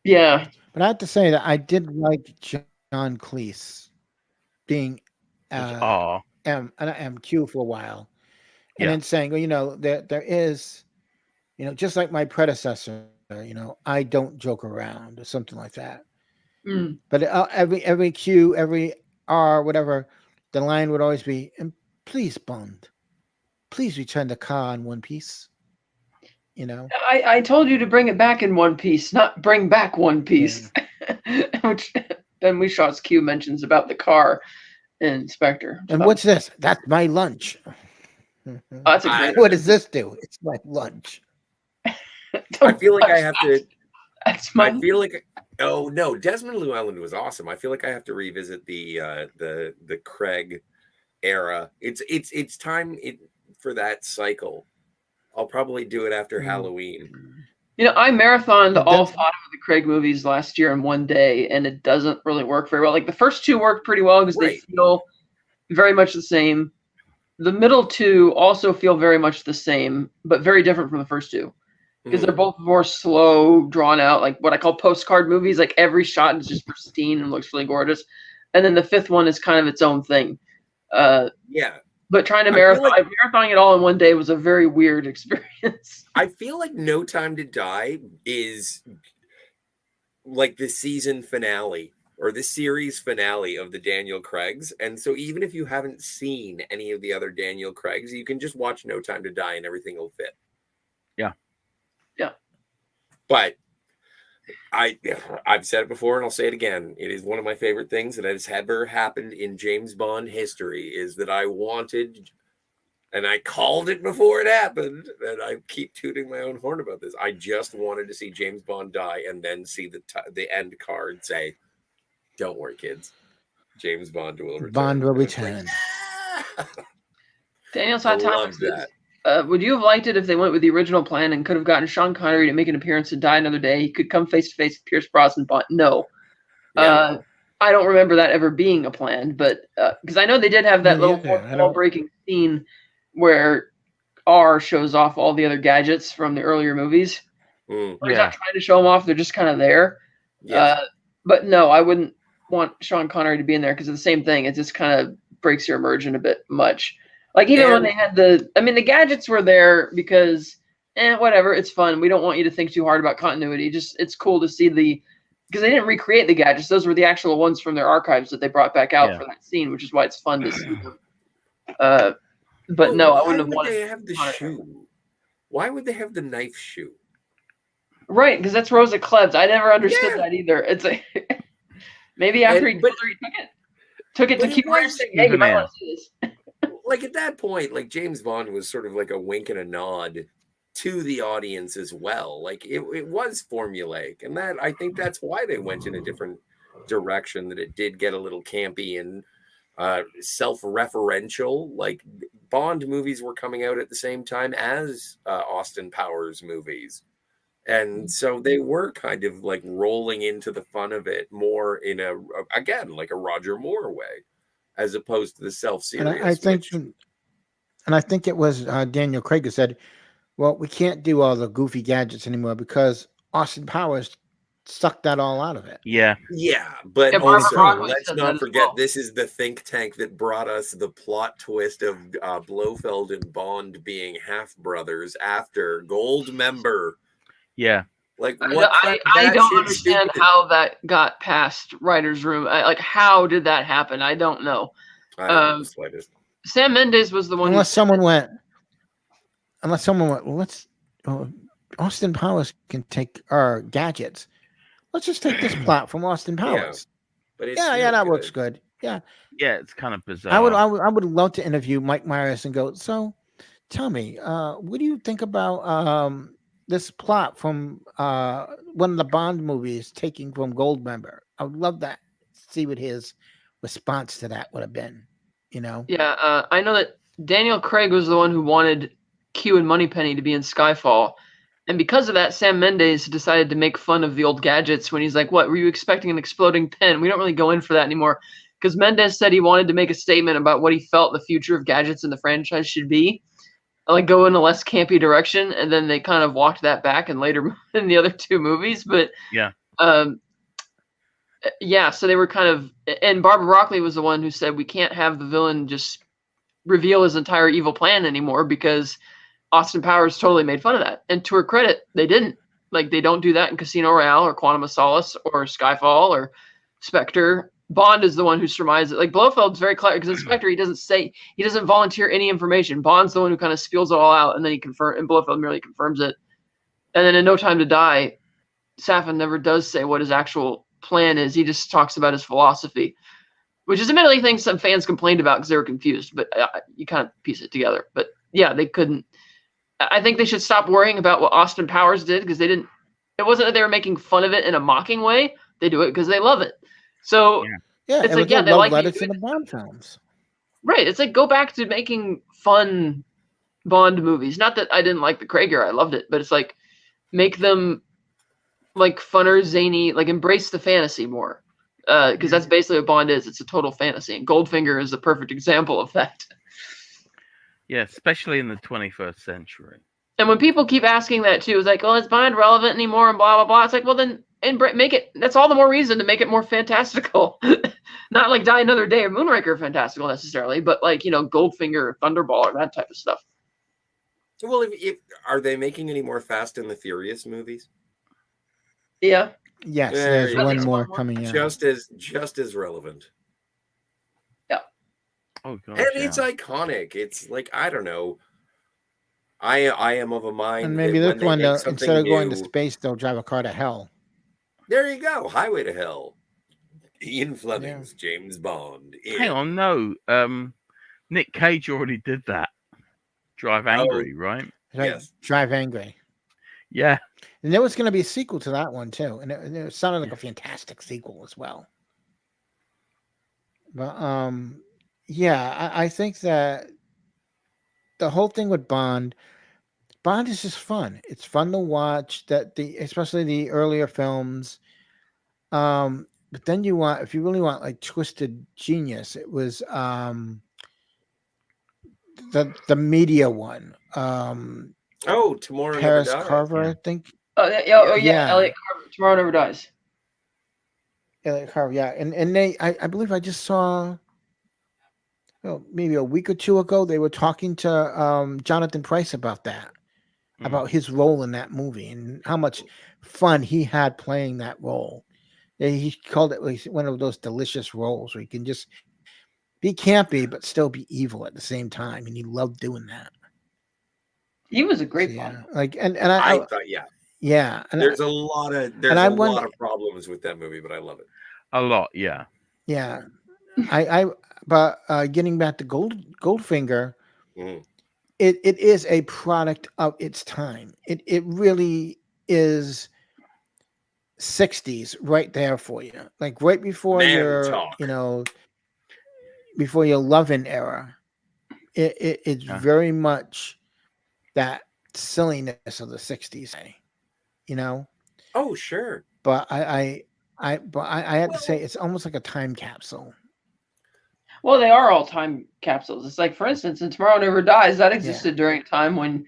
Yeah. But I have to say that I did like John Cleese being MQ for a while, and then saying, well, there is. Just like my predecessor, I don't joke around or something like that. Mm. But every Q, every R, whatever, the line would always be, and please, Bond, please return the car in one piece. I told you to bring it back in one piece, not bring back one piece. Yeah. Which Ben Wishaw's Q mentions about the car in Spectre. And what's this? That's my lunch. That's a great. What does this do? It's my lunch. I feel like I have to. I feel like Desmond Llewellyn was awesome. I feel like I have to revisit the Craig era. It's time for that cycle. I'll probably do it after Halloween. I marathoned all 5 of the Craig movies last year in one day, and it doesn't really work very well. Like the first 2 worked pretty well because they feel very much the same. The middle 2 also feel very much the same, but very different from the first 2. Because they're both more slow, drawn out, like what I call postcard movies. Like every shot is just pristine and looks really gorgeous. And then the 5th one is kind of its own thing. But trying to marathoning it all in one day was a very weird experience. I feel like No Time to Die is like the season finale or the series finale of the Daniel Craigs. And so even if you haven't seen any of the other Daniel Craigs, you can just watch No Time to Die and everything will fit. Yeah. Yeah. But I've said it before and I'll say it again. It is one of my favorite things that has ever happened in James Bond history is that I wanted, and I called it before it happened, and I keep tooting my own horn about this. I just wanted to see James Bond die and then see the end card say, "Don't worry, kids. James Bond will return." Bond will return. Like, Daniel's Hot Topics. Would you have liked it if they went with the original plan and could have gotten Sean Connery to make an appearance and die another day? He could come face to face with Pierce Brosnan. Bond. No. Yeah. I don't remember that ever being a plan, but because I know they did have that little wall-breaking scene where R shows off all the other gadgets from the earlier movies. They're not trying to show them off; they're just kind of there. Yeah. But no, I wouldn't. want Sean Connery to be in there because of the same thing. It just kind of breaks your immersion a bit much. Like even when they had the gadgets were there because whatever, it's fun. We don't want you to think too hard about continuity. Just it's cool to see because they didn't recreate the gadgets. Those were the actual ones from their archives that they brought back out for that scene, which is why it's fun to see them. But no, I wouldn't have wanted. Why would they have the shoe? Why would they have the knife shoe? Right, because that's Rosa Klebs. I never understood that either. It's like maybe after he took it to keep saying, "Hey, you might want to see this." Like at that point, like James Bond was sort of like a wink and a nod to the audience as well. Like it was formulaic, and that I think that's why they went in a different direction. That it did get a little campy and self-referential. Like Bond movies were coming out at the same time as Austin Powers movies, and so they were kind of like rolling into the fun of it more in a Roger Moore way, as opposed to the self-serious. And I think it was Daniel Craig who said, well, we can't do all the goofy gadgets anymore because Austin Powers sucked that all out of it. Yeah, but also let's not forget this is the think tank that brought us the plot twist of Blofeld and Bond being half brothers after Goldmember. Yeah. Like I don't understand how that got past writer's room. Like how did that happen? I don't know. I don't know the slightest. Sam Mendes was the one. Unless someone went, well, Austin Powers can take our gadgets. Let's just take this plot from Austin Powers. But that works good. Yeah, it's kind of bizarre. I would love to interview Mike Myers and go, so tell me, what do you think about this plot from one of the Bond movies taking from Goldmember? I would love that. See what his response to that would have been. Yeah, I know that Daniel Craig was the one who wanted Q and Moneypenny to be in Skyfall. And because of that, Sam Mendes decided to make fun of the old gadgets when he's like, what, were you expecting an exploding pen? We don't really go in for that anymore. Because Mendes said he wanted to make a statement about what he felt the future of gadgets in the franchise should be. Like go in a less campy direction. And then they kind of walked that back in later in the other two movies. But so they were kind of, and Barbara Broccoli was the one who said we can't have the villain just reveal his entire evil plan anymore because Austin Powers totally made fun of that. And to her credit, they didn't. Like they don't do that in Casino Royale or Quantum of Solace or Skyfall or Spectre. Bond is the one who surmises it. Like Blofeld's very clever because in Spectre he doesn't volunteer any information. Bond's the one who kind of spills it all out and then and Blofeld merely confirms it. And then in No Time to Die, Safin never does say what his actual plan is. He just talks about his philosophy, which is admittedly things some fans complained about because they were confused, but you kind of piece it together. But yeah, they couldn't. I think they should stop worrying about what Austin Powers did because it wasn't that they were making fun of it in a mocking way. They do it because they love it. So it's like, they like letters in the Bond films. Right. It's like, go back to making fun Bond movies. Not that I didn't like the Craig era. I loved it, but it's like, make them like funner, zany, like embrace the fantasy more. Because that's basically what Bond is. It's a total fantasy. And Goldfinger is the perfect example of that. Yeah, especially in the 21st century. And when people keep asking that too, it's like, well, is Bond relevant anymore and blah, blah, blah. It's like, well, then make it, that's all the more reason to make it more fantastical. Not like Die Another Day or Moonraker fantastical necessarily, but like, Goldfinger or Thunderball or that type of stuff. Well, are they making any more Fast and the Furious movies? Yeah. Yes, there's one more coming out. Just as relevant. Yeah. Oh god. And it's iconic. It's like, I don't know. I am of a mind. And maybe this one, instead of going to space, they'll drive a car to hell. There you go. Highway to Hell. Ian Fleming's James Bond. Hang on, no. Nick Cage already did that. Drive Angry, right? Yes. Drive Angry. Yeah. And there was going to be a sequel to that one, too. And it sounded like a fantastic sequel as well. But, I think that the whole thing with Bond is just fun. It's fun to watch, especially the earlier films. But then if you really want like twisted genius, it was the media one. Tomorrow Paris Never Dies. Carver, I think. Elliot Carver, Tomorrow Never Dies. Elliot Carver, yeah, and I believe I just saw, maybe a week or two ago, they were talking to Jonathan Pryce about that, about his role in that movie and how much fun he had playing that role. He called it like one of those delicious roles where you can just be campy but still be evil at the same time, and he loved doing that. He was a So great yeah, Bond. like and I I thought, yeah, yeah, there's a lot of and there's I a wonder, lot of problems with that movie, but I love it. A lot, yeah. yeah, I but getting back to Goldfinger, Mhm. it is a product of its time. It really is 60s right there for you. Like right before Man your, talk. before your loving era. It's Yeah. very much that silliness of the 60s, you know. Oh, sure. But I had to say Well, it's almost like a time capsule. Well, they are all time capsules. It's like, for instance, in Tomorrow Never Dies, that Yeah. existed during a time when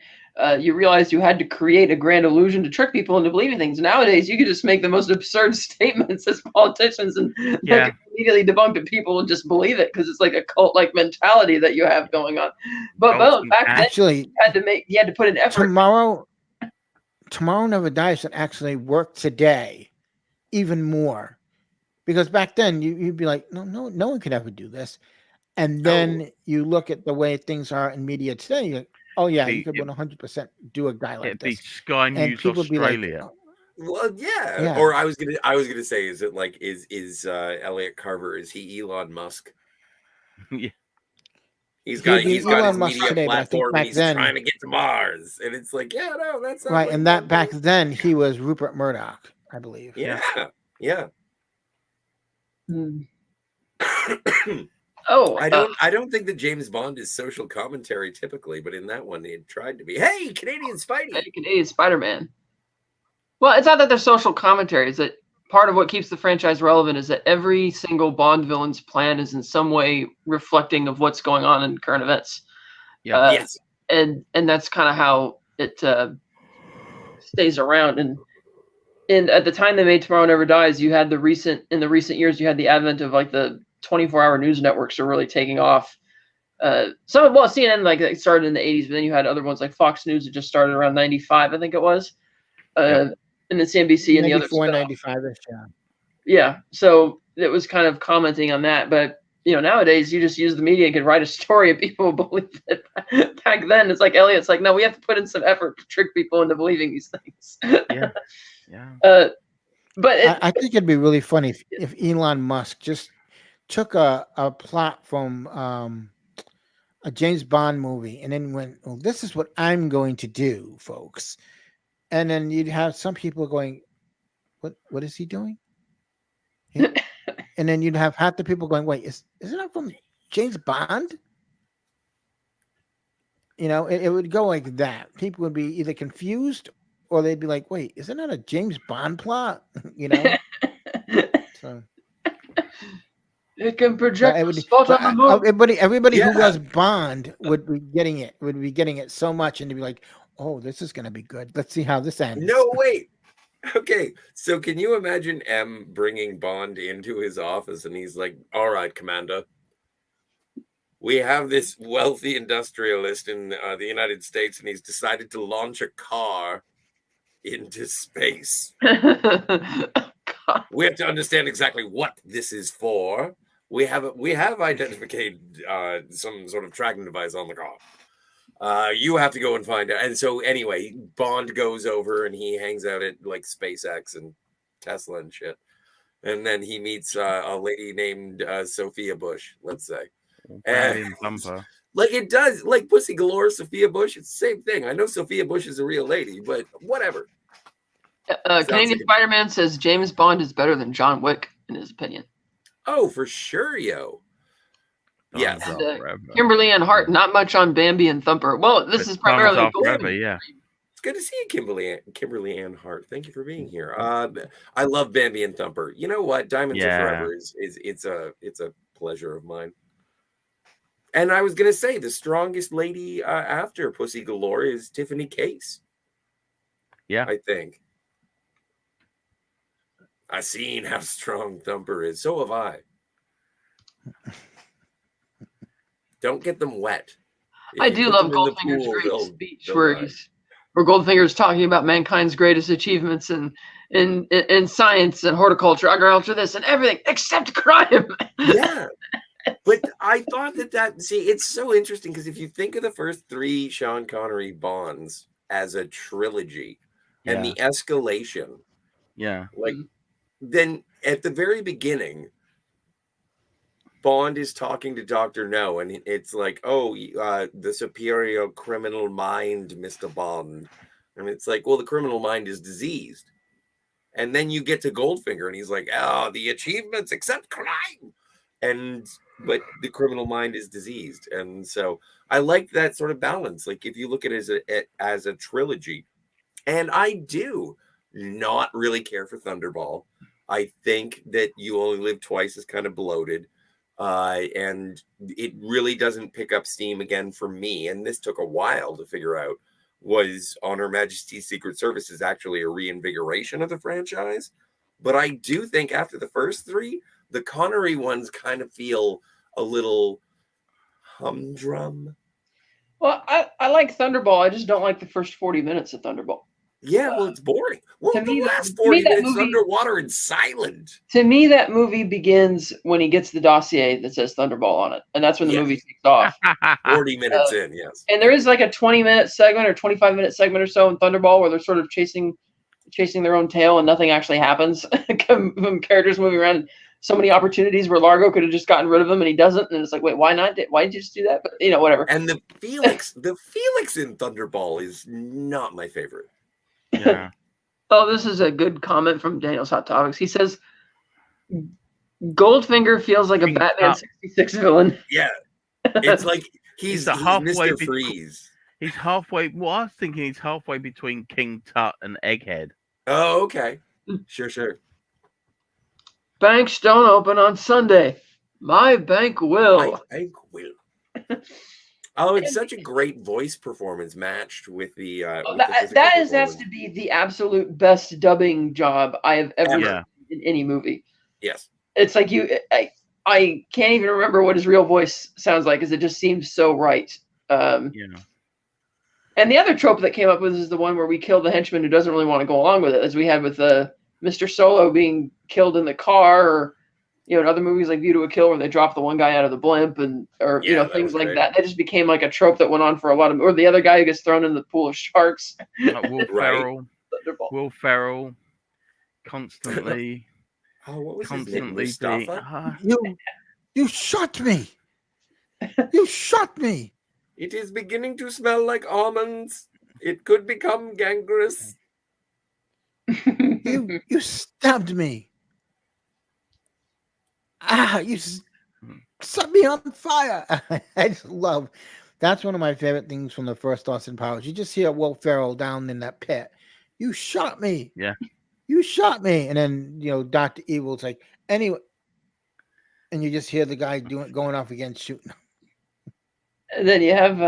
you realized you had to create a grand illusion to trick people into believing things. Nowadays, you can just make the most absurd statements as politicians and Yeah. like immediately debunk it. People will just believe it because it's like a cult-like mentality that you have going on. But Golden back then, Actually, you had to put an effort. Tomorrow Never Dies would actually work today even more, because back then you'd be like, no one could ever do this. And then you look at the way things are in media today, you're like, oh yeah, you could 100% do a guy like It'd be this. Sky And News people would be like, Australia. oh, well, yeah. yeah. Or I was gonna say, is it like is Elliot Carver? Is he Elon Musk? Yeah. He's He'd got be his Elon Musk media today, but I think platform and back he's trying then, to get to Mars. And it's like, yeah, no, that's not right, what and Elon that back does. then he was Rupert Murdoch, I believe. Yeah, yeah. Hmm. Oh, I don't think that James Bond is social commentary typically, but in that one he had tried to be. Hey, Canadian Spidey. Canadian Spider-Man. Well, it's not that they're social commentary. It's that part of what keeps the franchise relevant is that every single Bond villain's plan is in some way reflecting of what's going on in current events. Yeah. Yes. And that's kind of how it stays around. And at the time they made Tomorrow Never Dies, you had in the recent years, you had the advent of like the 24-hour news networks are really taking off. CNN like it started in the 80s, but then you had other ones like Fox News that just started around 95, I think it was. And then CNBC and the other stuff. 95-ish, yeah. Yeah, so it was kind of commenting on that, but nowadays you just use the media and can write a story and people will believe it. Back then, it's like Elliot's like, no, we have to put in some effort to trick people into believing these things. Yeah. Yeah. But I think it'd be really funny if Elon Musk just took a plot from a James Bond movie and then went, well, this is what I'm going to do, folks. And then you'd have some people going, what is he doing? And then you'd have half the people going, wait, isn't that from James Bond? It would go like that. People would be either confused or they'd be like, wait, isn't that a James Bond plot? So it can project a spot on the moon. everybody who was Bond would be getting it so much, and to be like, oh, this is going to be good. Let's see how this ends. No, wait. Okay, so can you imagine M bringing Bond into his office and he's like, all right, Commander, we have this wealthy industrialist in the United States and he's decided to launch a car into space. We have to understand exactly what this is for. We have identified some sort of tracking device on the car. You have to go and find out. And so anyway, Bond goes over and he hangs out at like SpaceX and Tesla and shit. And then he meets a lady named Sophia Bush, let's say. Bambi Thumper. Like it does, like Pussy Galore, Sophia Bush, it's the same thing. I know Sophia Bush is a real lady, but whatever. Canadian Spider-Man says James Bond is better than John Wick, in his opinion. Oh, for sure, yo. Yes. Kimberly Ann Hart, not much on Bambi and Thumper. Well, this is primarily forever, yeah. It's good to see you, Kimberly Ann Hart. Thank you for being here. I love Bambi and Thumper. You know what? Diamonds Are Forever it's a pleasure of mine. And I was gonna say the strongest lady after Pussy Galore is Tiffany Case. Yeah, I think. I seen how strong Thumper is. So have I. Don't get them wet. If I you do put love them in the Goldfinger's pool, great speech they'll where die. Goldfinger's talking about mankind's greatest achievements in science and horticulture, agriculture, this and everything except crime. Yeah. But I thought it's so interesting because if you think of the first 3 Sean Connery Bonds as a trilogy and the escalation, like then at the very beginning, Bond is talking to Dr. No, and it's like, oh, the superior criminal mind, Mr. Bond. And it's like, well, the criminal mind is diseased. And then you get to Goldfinger, and he's like, oh, the achievements except crime. But the criminal mind is diseased. And so I like that sort of balance. Like, if you look at it as a trilogy, and I do not really care for Thunderball. I think that You Only Live Twice is kind of bloated. And it really doesn't pick up steam again for me. And this took a while to figure out. Was On Her Majesty's Secret Service is actually a reinvigoration of the franchise. But I do think after the first 3, the Connery ones kind of feel a little humdrum. Well, I like Thunderball. I just don't like the first 40 minutes of Thunderball. Yeah, well, it's boring. Well, to me, the last to me, 40 minutes movie, underwater and silent. To me, that movie begins when he gets the dossier that says Thunderball on it. And that's when the movie takes off. 40 minutes in, yes. And there is like a 20-minute segment or 25-minute segment or so in Thunderball where they're sort of chasing their own tail and nothing actually happens. Characters moving around. So many opportunities where Largo could have just gotten rid of him and he doesn't. And it's like, wait, why not? Why did you just do that? But, whatever. And the Felix in Thunderball is not my favorite. Yeah. Oh, this is a good comment from Daniel's Hot Topics. He says, Goldfinger feels like a Batman 66 villain. Yeah. It's like he's halfway Mr. Freeze. He's halfway. Well, I was thinking he's halfway between King Tut and Egghead. Oh, okay. Sure. Banks don't open on Sunday. My bank will. My bank will. Oh, it's such a great voice performance matched with the. That has to be the absolute best dubbing job I have ever seen in any movie. Yes. It's like I can't even remember what his real voice sounds like because it just seems so right. And the other trope that came up with is the one where we kill the henchman who doesn't really want to go along with it, as we had with Mr. Solo being killed in the car, or in other movies like View to a Kill where they drop the one guy out of the blimp, or things like that. That just became like a trope that went on for a lot of. Or the other guy who gets thrown in the pool of sharks. Will Ferrell, constantly. Oh, what was constantly his name? Mustafa? You shot me. You shot me. It is beginning to smell like almonds. It could become gangrenous. You stabbed me. You set me on fire. I just love. That's one of my favorite things from the first Austin Powers. You just hear Will Ferrell down in that pit. You shot me. Yeah. You shot me. And then Dr. Evil's like, anyway, and you just hear the guy going off again shooting. And then you have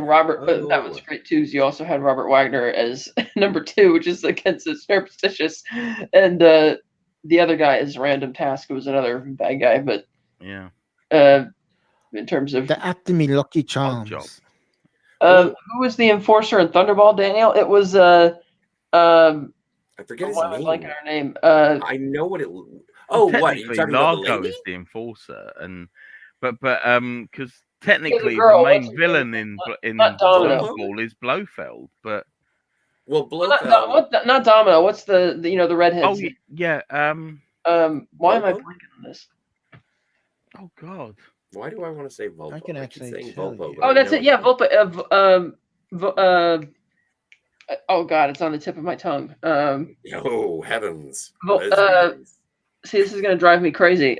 Robert, but that was great too. You also had Robert Wagner as number 2, which is against the superstitious, and the other guy is Random Task, who was another bad guy. But in terms of the After Me Lucky Charms, who was the enforcer in Thunderball? Daniel, it was I forget his name. Like our name. I know what it. Oh, what? You're talking about the Largo lady? is the enforcer, but because. Technically, the main villain in Thunderball is Blofeld, but Blofeld. Not Domino. What's the redhead? Oh yeah. Why am I blanking on this? Oh God. Why do I want to say Volpo? I can actually tell you. Oh, that's it. Yeah, Volpo. Oh God, it's on the tip of my tongue. Oh heavens. See, this is gonna drive me crazy.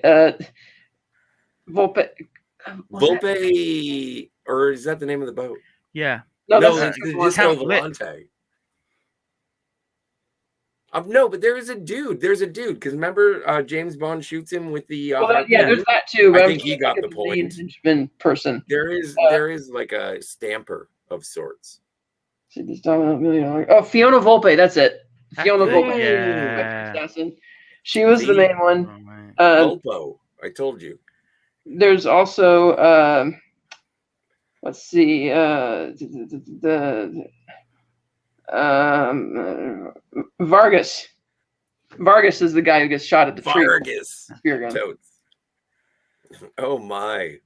Volpe, or is that the name of the boat? Yeah. No, it's Disco Volante. No, but there is a dude. There's a dude because remember, James Bond shoots him with the. There's that too. I think he got the point. Person. There is like a stamper of sorts. See this Domino million. Oh, Fiona Volpe. That's it. Fiona Volpe. Yeah. Assassin. She was the See? main one. Oh, right. Volpo. I told you. There's also let's see, Vargas. Vargas is the guy who gets shot at the tree. Vargas. Spear gun. Totes. Oh my.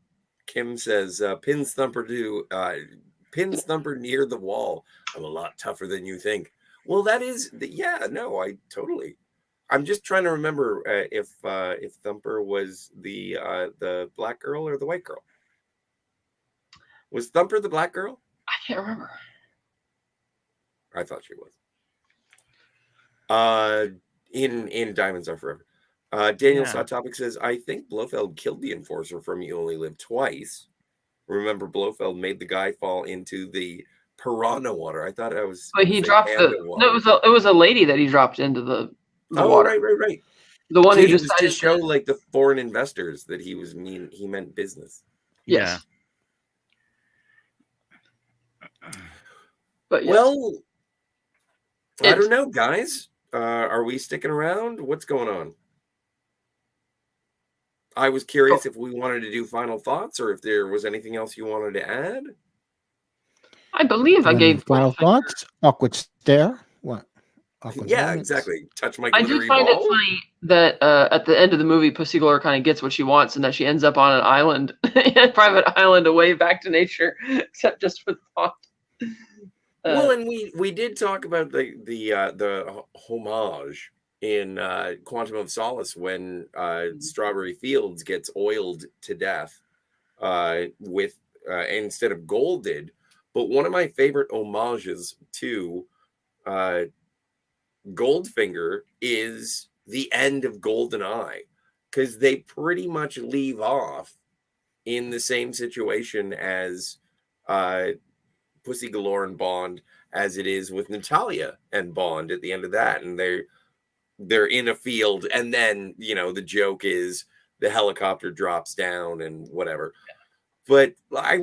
Kim says, pins thumper near the wall. I'm a lot tougher than you think. Well, that is, yeah, no, I totally. I'm just trying to remember if Thumper was the black girl or the white girl. Was Thumper the black girl? I can't remember. I thought she was. In Diamonds Are Forever. Daniel Yeah. Saw Topic says, I think Blofeld killed the enforcer from You Only Live Twice. Remember, Blofeld made the guy fall into the piranha water. I thought it was. But he dropped panda the. water. No, it was a lady that he dropped into the water. Right. The one who It was decided to show like the foreign investors that he was mean. He meant business. Yes. But yes. Well, I don't know, guys. Are we sticking around? What's going on? I was curious if we wanted to do final thoughts or if there was anything else you wanted to add. I believe I gave final thoughts. Awkward stare. What? Awkward Yeah, moments. Exactly. Touch my I glittery do find ball. it funny that at the end of the movie, Pussy Galore kind of gets what she wants, and that she ends up on an island, a private island, away back to nature, except just for the thought. Well, and we did talk about the homage in Quantum of Solace when Strawberry Fields gets oiled to death with instead of golded. But one of my favorite homages to Goldfinger is the end of GoldenEye, because they pretty much leave off in the same situation as Pussy Galore and Bond as it is with Natalia and Bond at the end of that, and they're in a field, and then the joke is the helicopter drops down and whatever. But I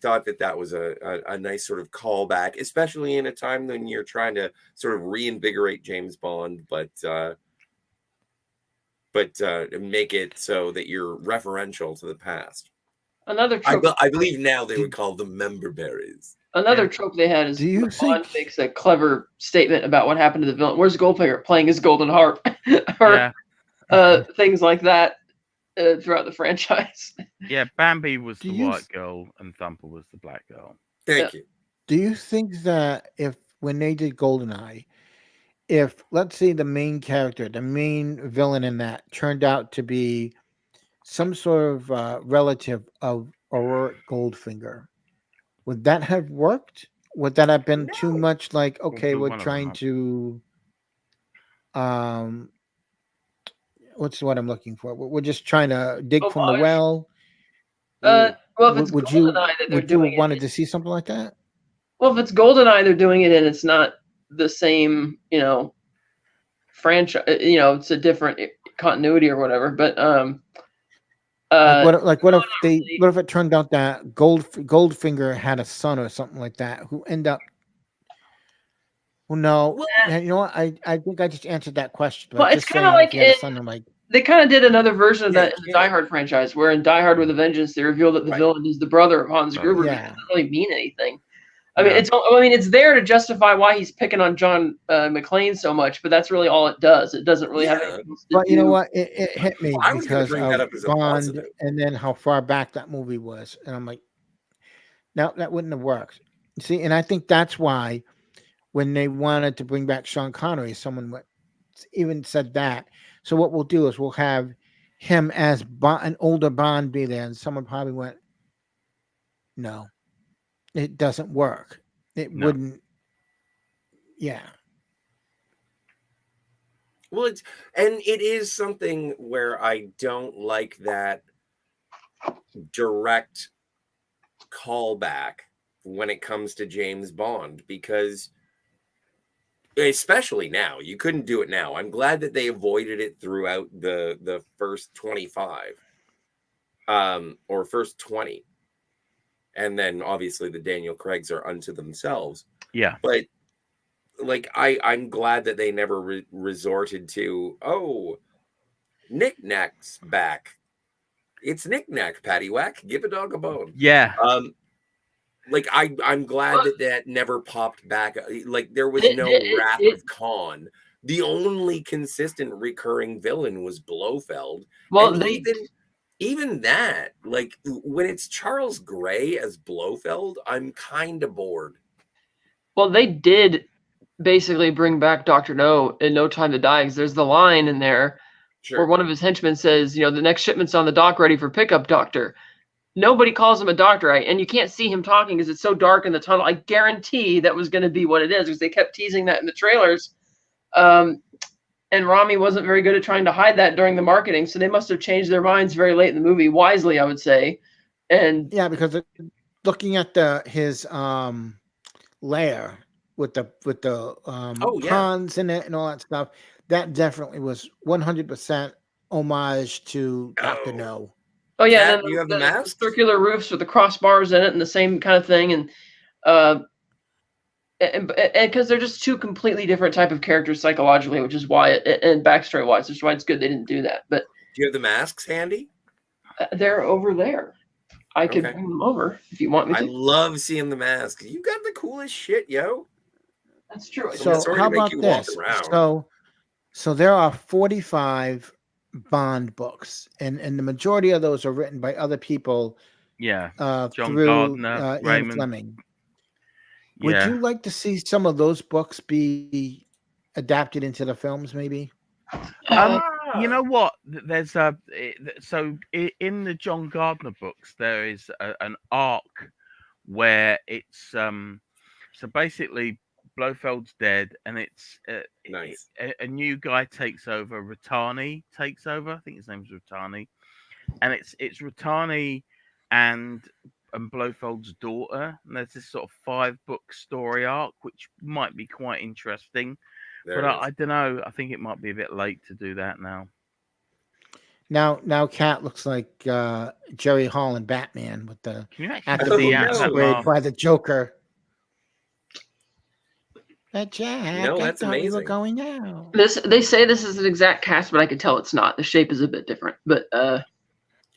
thought that was a nice sort of callback, especially in a time when you're trying to sort of reinvigorate James Bond, but make it so that you're referential to the past. Another trope. I believe now they would call them member berries. Another trope they had is Bond makes a clever statement about what happened to the villain. Where's Goldfinger playing his golden harp? Or things like that throughout the franchise. Yeah, Bambi was the white girl and Thumper was the black girl. Thank you. Do you think that when they did GoldenEye, if let's say the main character, the main villain in that turned out to be some sort of relative of Aurora Goldfinger, would that have worked? Would that have been too much like, okay, we're trying to what's the word I'm looking for? We're just trying to dig from the well. Well, if it's would you wanted to see something like that? Well, if it's GoldenEye, they're doing it and it's not the same, franchise. It's a different continuity or whatever. But what if it turned out that Goldfinger had a son or something like that who end up? Well, no, you know what? I think I just answered that question. Well, it's kind of like they kind of did another version of that in the Die Hard franchise, where in Die Hard with a Vengeance, they revealed that the villain is the brother of Hans Gruber. It doesn't really mean anything. I mean, it's there to justify why he's picking on John McClane so much, but that's really all it does. It doesn't really have anything else to do. But you know what? It hit me because of Bond, and then how far back that movie was, and I'm like, no, that wouldn't have worked. See, and I think that's why when they wanted to bring back Sean Connery, someone even said that. So what we'll do is we'll have him as an older Bond be there, and someone probably went, no. It doesn't work. It wouldn't. Yeah. Well, it is something where I don't like that direct callback when it comes to James Bond, because especially now, you couldn't do it now. I'm glad that they avoided it throughout the first 25 or first 20. And then obviously the Daniel Craigs are unto themselves. Yeah. But like I'm glad that they never resorted to, oh, Knick-Knack's back. It's Knick-Knack, Paddywhack. Give a dog a bone. Yeah. Like I'm glad that never popped back. Like there was no Wrath of Khan. The only consistent recurring villain was Blofeld. Well, and even that, like when it's Charles Gray as Blofeld, I'm kind of bored. Well, they did basically bring back Dr. No in No Time to Die, because there's the line in there where one of his henchmen says, the next shipment's on the dock ready for pickup, Doctor. Nobody calls him a doctor, and you can't see him talking because it's so dark in the tunnel. I guarantee that was going to be what it is, because they kept teasing that in the trailers. And Rami wasn't very good at trying to hide that during the marketing, so they must have changed their minds very late in the movie, wisely, I would say. And yeah, because looking at his lair with the ponds in it and all that stuff, that definitely was 100% homage to Dr. No. Oh yeah, and then you have the mask, circular roofs with the crossbars in it, and the same kind of thing, and because they're just two completely different type of characters psychologically, which is why and backstory wise, which is why it's good they didn't do that. But do you have the masks handy? They're over there. I could bring them over if you want me to. I love seeing the masks. You got the coolest shit, yo. That's true. So how about this? So there are 45 Bond books, and the majority of those are written by other people. Yeah, John through Gardner, Ian Raymond Fleming. Yeah. Would you like to see some of those books be adapted into the films, maybe? You know what? There's so in the John Gardner books, there is an arc where it's so basically Blofeld's dead, and it's nice. A new guy takes over. Rattani takes over. I think his name's Rattani, and it's Rattani and Blofeld's daughter. And there's this sort of 5-book story arc, which might be quite interesting. But I don't know. I think it might be a bit late to do that now. Now, Cat looks like Jerry Hall and Batman with the after the by the Joker. But Jack, no, that's I thought amazing. we were going out. They say this is an exact cast, but I could tell it's not. The shape is a bit different, but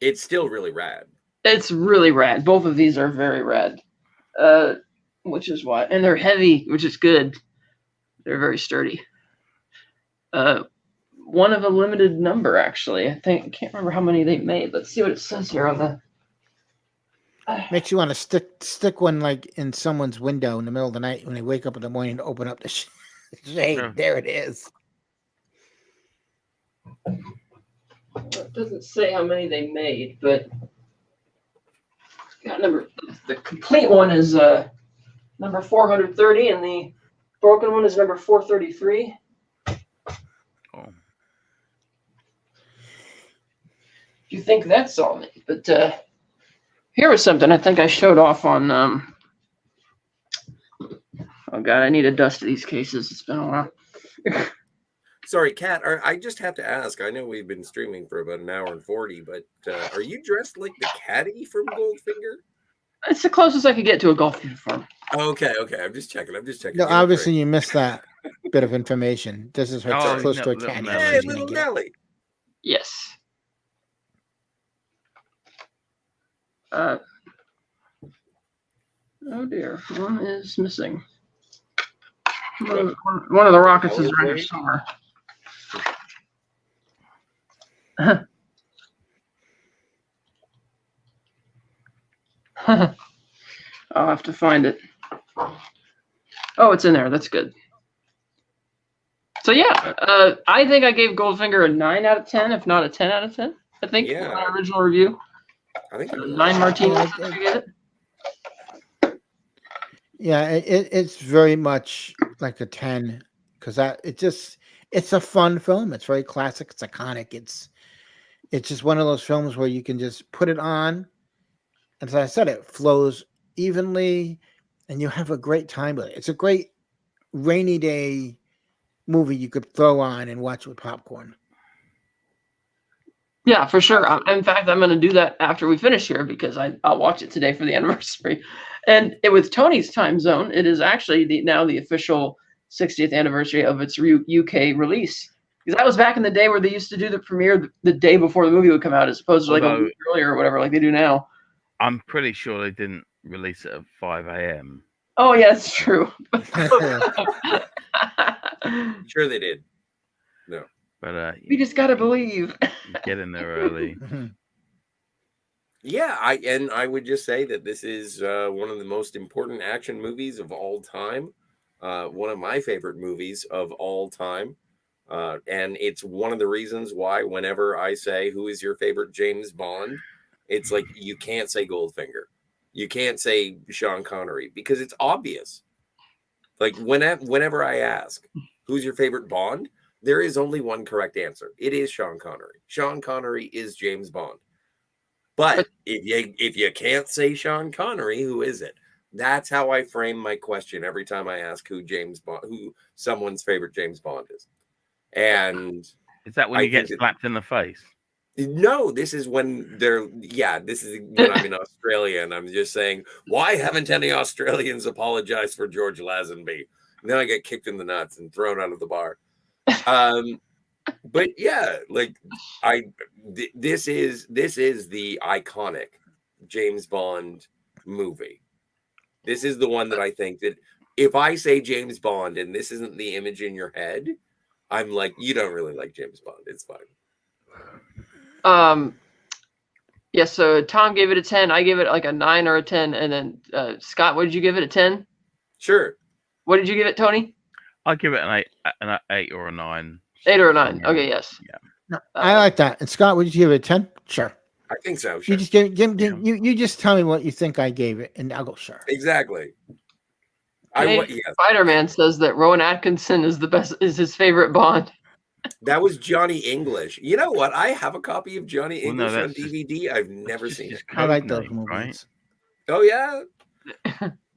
it's still really rad. It's really rad. Both of these are very rad, which is why, and they're heavy, which is good. They're very sturdy. One of a limited number, actually. I can't remember how many they made. Let's see what it says here on the. Makes you want to stick one like in someone's window in the middle of the night when they wake up in the morning to open up the shade. Sure. There it is. It doesn't say how many they made, but the complete one is number 430, and the broken one is number 433. Oh. You think that's all many, but here was something I think I showed off on. Oh God, I need to dust these cases. It's been a while. Sorry, Kat. I just have to ask. I know we've been streaming for about an hour and 40, but are you dressed like the caddy from Goldfinger? It's the closest I could get to a golf uniform. Okay. I'm just checking. No, obviously you missed that bit of information. This is her close to a caddy. Hey, little Nelly. Yes. Oh dear, one is missing. One of the rockets is right here somewhere. I'll have to find it. Oh, it's in there. That's good. So yeah, I think I gave Goldfinger a 9 out of 10, if not a 10 out of 10. I think in my original review. I think 9 Martinis. Yeah, it's very much like a 10 because it's a fun film. It's very classic. It's iconic. It's just one of those films where you can just put it on, and as I said, it flows evenly, and you have a great time with it. It's a great rainy day movie you could throw on and watch with popcorn. Yeah, for sure. In fact, I'm going to do that after we finish here because I'll watch it today for the anniversary. And with Tony's time zone, it is actually now the official 60th anniversary of its UK release. Because that was back in the day where they used to do the premiere the day before the movie would come out, as opposed to like a week earlier or whatever, like they do now. I'm pretty sure they didn't release it at 5 a.m. Oh, yeah, it's true. Sure they did. No. But we just got to believe. Get in there early. Yeah, I would just say that this is one of the most important action movies of all time. One of my favorite movies of all time. And it's one of the reasons why whenever I say, who is your favorite James Bond? It's like, you can't say Goldfinger. You can't say Sean Connery because it's obvious. Like whenever I ask, who's your favorite Bond? There is only one correct answer. It is Sean Connery. Sean Connery is James Bond. But if you can't say Sean Connery, who is it? That's how I frame my question every time I ask who someone's favorite James Bond is. And is that when you get slapped in the face? No, this is when this is when I'm in Australia and I'm just saying, why haven't any Australians apologized for George Lazenby? And then I get kicked in the nuts and thrown out of the bar. But yeah, like this is the iconic James Bond movie. This is the one that I think that if I say James Bond and this isn't the image in your head, I'm like, you don't really like James Bond. It's fine. Yeah, so Tom gave it a 10. I gave it like a 9 or a 10. And then Scott, what did you give it? A 10? Sure. What did you give it, Tony? I'll give it an 8 or a 9. 8 or a 9. Okay, yes. Yeah. No, I like that. And Scott, would you give it a 10? Sure. I think so. Sure. You just you just tell me what you think I gave it, and I'll go sure. Exactly. Spider-Man says that Rowan Atkinson is his favorite Bond. That was Johnny English. You know what? I have a copy of Johnny English on DVD. I've never seen it. I like those movies. Right? Oh yeah.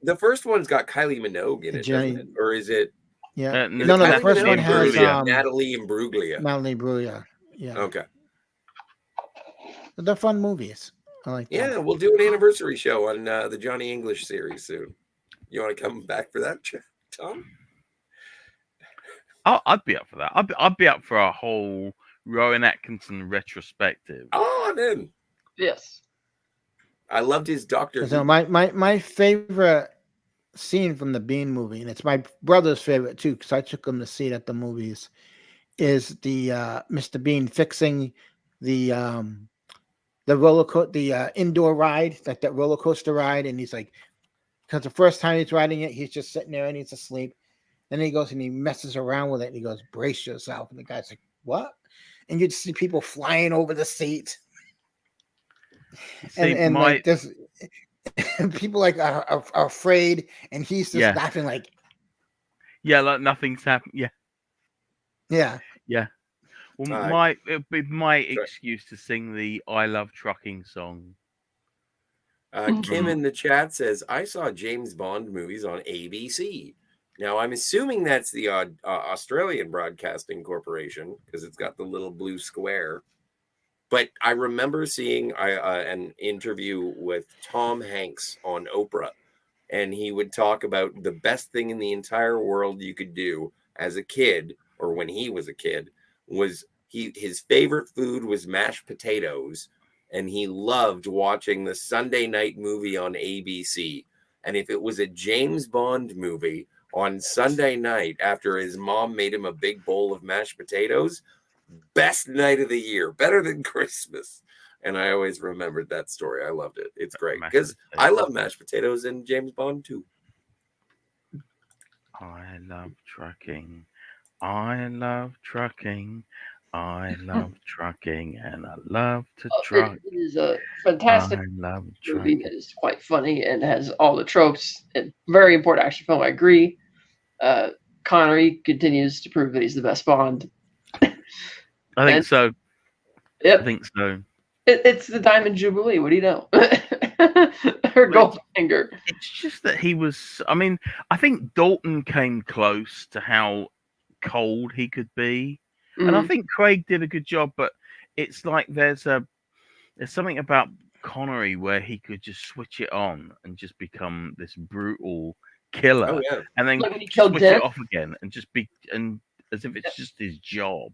The first one's got Kylie Minogue in it, doesn't it? Or is it? Yeah. No, the first one has Natalie Imbruglia. Natalie Imbruglia. Yeah. Okay. They're fun movies. I like that. Yeah, we'll do an anniversary show on the Johnny English series soon. You want to come back for that, Tom? I'd be up for that. I'd be up for a whole Rowan Atkinson retrospective. Oh, I'm in. Yes. I loved his Doctor. So my favorite scene from the Bean movie, and it's my brother's favorite too, because I took him to see it at the movies, is the Mr. Bean fixing the indoor ride, like that roller coaster ride, and he's like, because the first time he's riding it, he's just sitting there and he's asleep. Then he goes and he messes around with it and he goes, brace yourself. And the guy's like, what? And you just see people flying over the seat. Like this, people like are afraid, and he's just laughing like, like nothing's happened. Yeah. Well, it'd be my excuse to sing the "I Love Trucking" song. Kim in the chat says, I saw James Bond movies on ABC. Now, I'm assuming that's the Australian Broadcasting Corporation because it's got the little blue square. But I remember seeing an interview with Tom Hanks on Oprah, and he would talk about the best thing in the entire world you could do as a kid, or when he was a kid, was his favorite food was mashed potatoes. And he loved watching the Sunday night movie on ABC. And if it was a James Bond movie on Sunday night after his mom made him a big bowl of mashed potatoes, best night of the year, better than Christmas. And I always remembered that story. I loved it. It's great because I love mashed potatoes and James Bond too. I love trucking. I love trucking. I love trucking, and I love to truck. It is a fantastic movie. It is quite funny and has all the tropes. And very important action film. I agree. Connery continues to prove that he's the best Bond. I think so. Yep. I think so. It's the Diamond Jubilee. What do you know? Or Goldfinger. It's just that he was. I mean, I think Dalton came close to how cold he could be. And I think Craig did a good job, but it's like there's something about Connery where he could just switch it on and just become this brutal killer, Oh yeah. and then Like when he killed switch Dick. it off again and just be and as if it's just his job.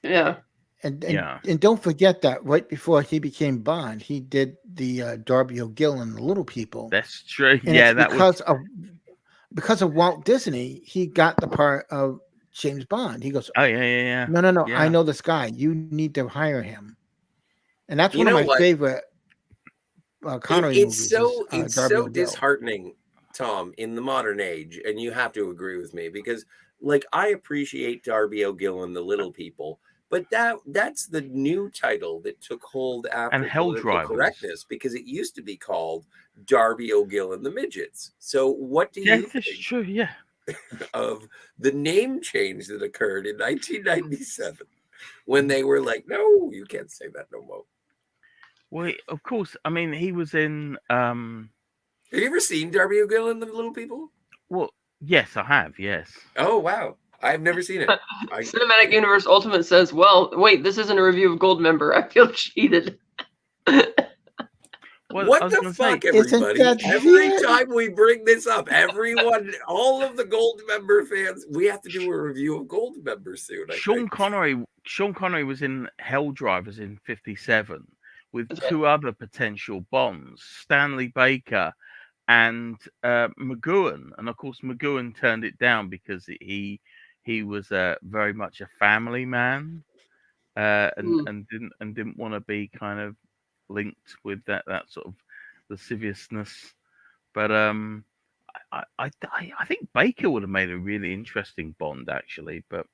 Yeah. And Yeah. don't forget that right before he became Bond, he did the Darby O'Gill and the Little People. That's true. And Yeah, it's that was because of Walt Disney, he got the part of James Bond. He goes, oh yeah. no, I Yeah. know this guy. You need to hire him. And that's You one of know my what? favorite Connery movies. It's Darby so O'Gill. disheartening, Tom, in the modern age, and you have to agree with me because, like, I appreciate Darby O'Gill and the Little People, but that's the new title that took hold after Hell political Drivers. correctness because it used to be called Darby O'Gill and the Midgets. So, what do Yeah, you that's think true. Yeah. of the name change that occurred in 1997 when they were like, "No, you can't say that no more." Well, of course. I mean, he was in. Have you ever seen Darby O'Gill and the Little People? Well, yes, I have. Yes. Oh wow, I've never seen it. Cinematic Universe Ultimate says, "Well, wait, this isn't a review of Goldmember. I feel cheated." Well, I What was the gonna fuck, say, everybody? that Every weird? time we bring this up, everyone, all of the Goldmember fans, we have to do a review of Goldmember soon. I Sean think. Connery was in Hell Drivers in '57 with That's right. two other potential Bonds, Stanley Baker and McGowan, and of course McGowan turned it down because he was very much a family man, and didn't want to be kind of linked with that sort of lasciviousness. But I think Baker would have made a really interesting Bond actually, but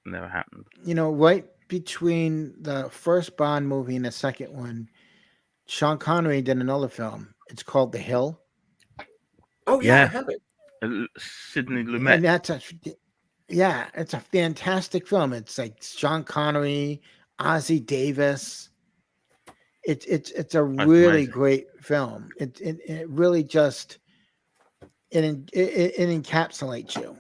never happened. Right between the first Bond movie and the second one, Sean Connery did another film. It's called The Hill. Oh yeah, I Yeah. have it. Sidney And Lumet. it's a fantastic film. It's like Sean Connery, Ozzie Davis. It's a really amazing. great film. It really just it encapsulates you.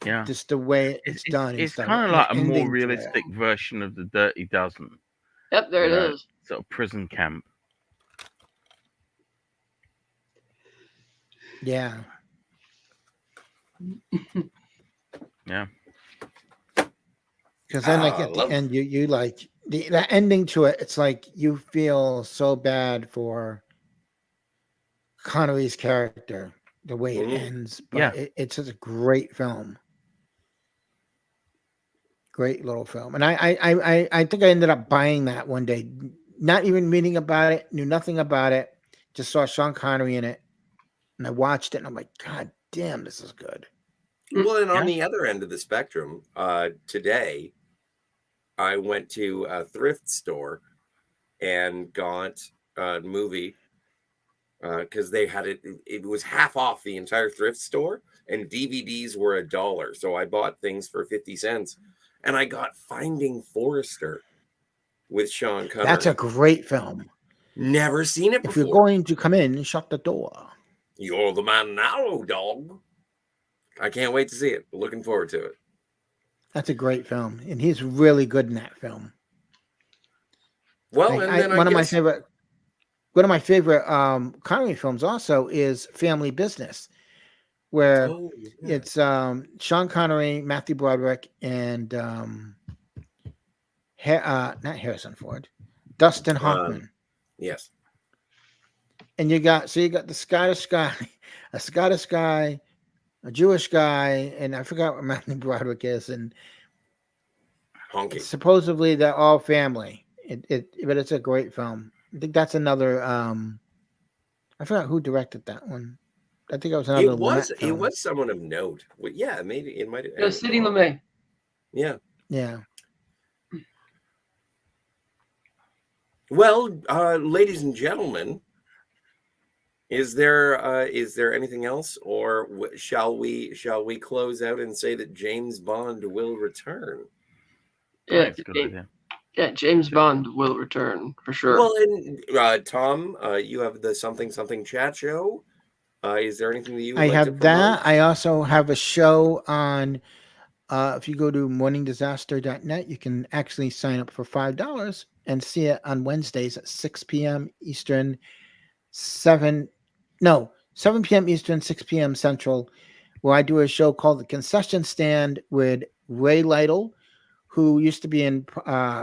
Yeah. Just the way it's done. and It's stuff. kind of And the like a more ending to it. realistic version of the Dirty Dozen. Yep, there you know, it is. Sort of prison camp. Yeah. Yeah. Because then, like at the end, you like the ending to it. It's like you feel so bad for Connery's character, the way it ends. But Yeah. it's just a great film. Great little film. And I think I ended up buying that one day, not even reading about it, knew nothing about it, just saw Sean Connery in it, and I watched it, and I'm like, God damn, this is good. Well, and on the other end of the spectrum, today I went to a thrift store and got a movie because they had it. It was half off the entire thrift store, and DVDs were $1. So I bought things for 50 cents, and I got Finding Forrester with Sean Connery. That's a great film. Never seen it before. If you're going to come in, shut the door. You're the man now, dog. I can't wait to see it. Looking forward to it. That's a great film, and he's really good in that film. Well, Like, and then one of my favorite Connery films also is Family Business, where it's Sean Connery, Matthew Broderick, and not Harrison Ford, Dustin Hoffman. Yes. And you got the Scottish guy, a Scottish guy, a Jewish guy, and I forgot what Matthew Broderick is, and Honky. supposedly they're all family. But it's a great film. I think that's another. I forgot who directed that one. I think it was another. It was someone of note. Well, yeah, maybe it might. No, Sidney Lumet. Yeah. Yeah. Well, ladies and gentlemen, is there anything else, or shall we close out and say that James Bond will return? Yeah, yeah, James Bond will return for sure. Well, and Tom, you have the something chat show. Is there anything that you would I like have to promote? that. I also have a show on. If you go to morningdisaster.net, you can actually sign up for $5 and see it on Wednesdays at 6 p.m. Eastern, 7 7 p.m. Eastern, 6 p.m. Central, where I do a show called The Concession Stand with Ray Lytle, who used to be in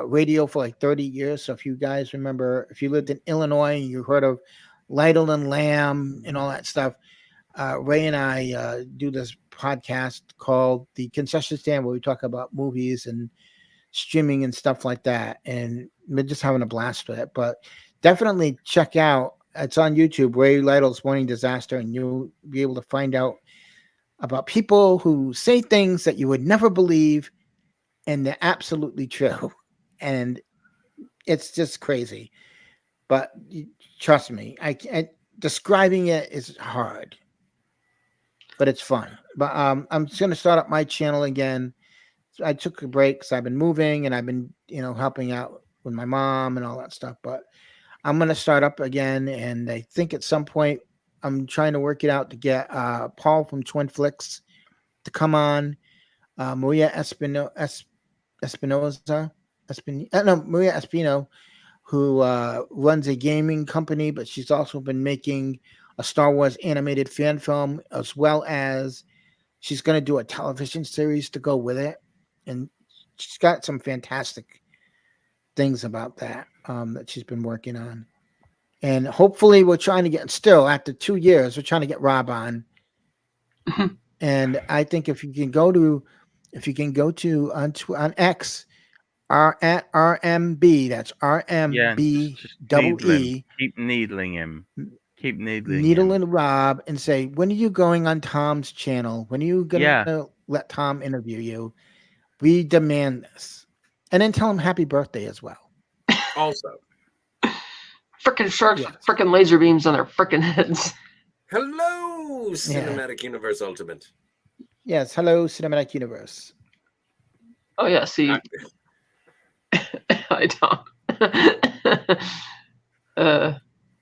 radio for like 30 years. So if you guys remember, if you lived in Illinois and you heard of Lytle and Lamb and all that stuff, Ray and I do this podcast called The Concession Stand, where we talk about movies and streaming and stuff like that. And we're just having a blast with it. But definitely check out, it's on YouTube, Ray Lytle's Morning Disaster, and you'll be able to find out about people who say things that you would never believe, and they're absolutely true. And it's just crazy. But trust me, I can't, describing it is hard, but it's fun. But I'm just going to start up my channel again. I took a break because I've been moving and I've been, helping out with my mom and all that stuff. But I'm going to start up again. And I think at some point I'm trying to work it out to get Paul from Twin Flicks to come on. Maria Maria Espino, who runs a gaming company, but she's also been making a Star Wars animated fan film, as well as she's going to do a television series to go with it. And she's got some fantastic things about that that she's been working on. And hopefully we're trying to get, still after 2 years, we're trying to get Rob on. And I think if you can go to on X, at RMB, that's RMB double E. Keep needling him. Keep needling Needling him. Rob and say, when are you going on Tom's channel? When are you going to let Tom interview you? We demand this. And then tell him happy birthday as well. Also. Frickin' sharks with frickin' laser beams on their frickin' heads. Hello, Cinematic Universe Ultimate. Yes, hello, Cinematic Universe. Oh, yeah, see. I don't.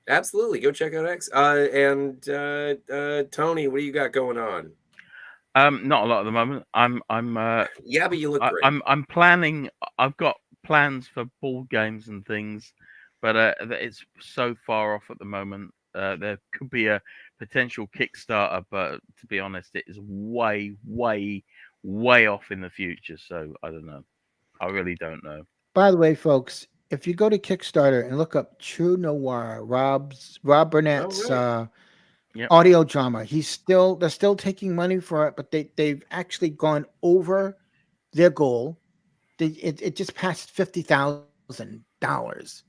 Absolutely, go check out X. And Tony, what do you got going on? Not a lot at the moment. Yeah, but you look great. I'm planning. I've got plans for board games and things, but it's so far off at the moment. There could be a potential Kickstarter, but to be honest, it is way, way, way off in the future. So I don't know. I really don't know. By the way, folks, if you go to Kickstarter and look up True Noir, Rob Burnett's audio drama, they're still taking money for it, but they've actually gone over their goal. It just passed $50,000.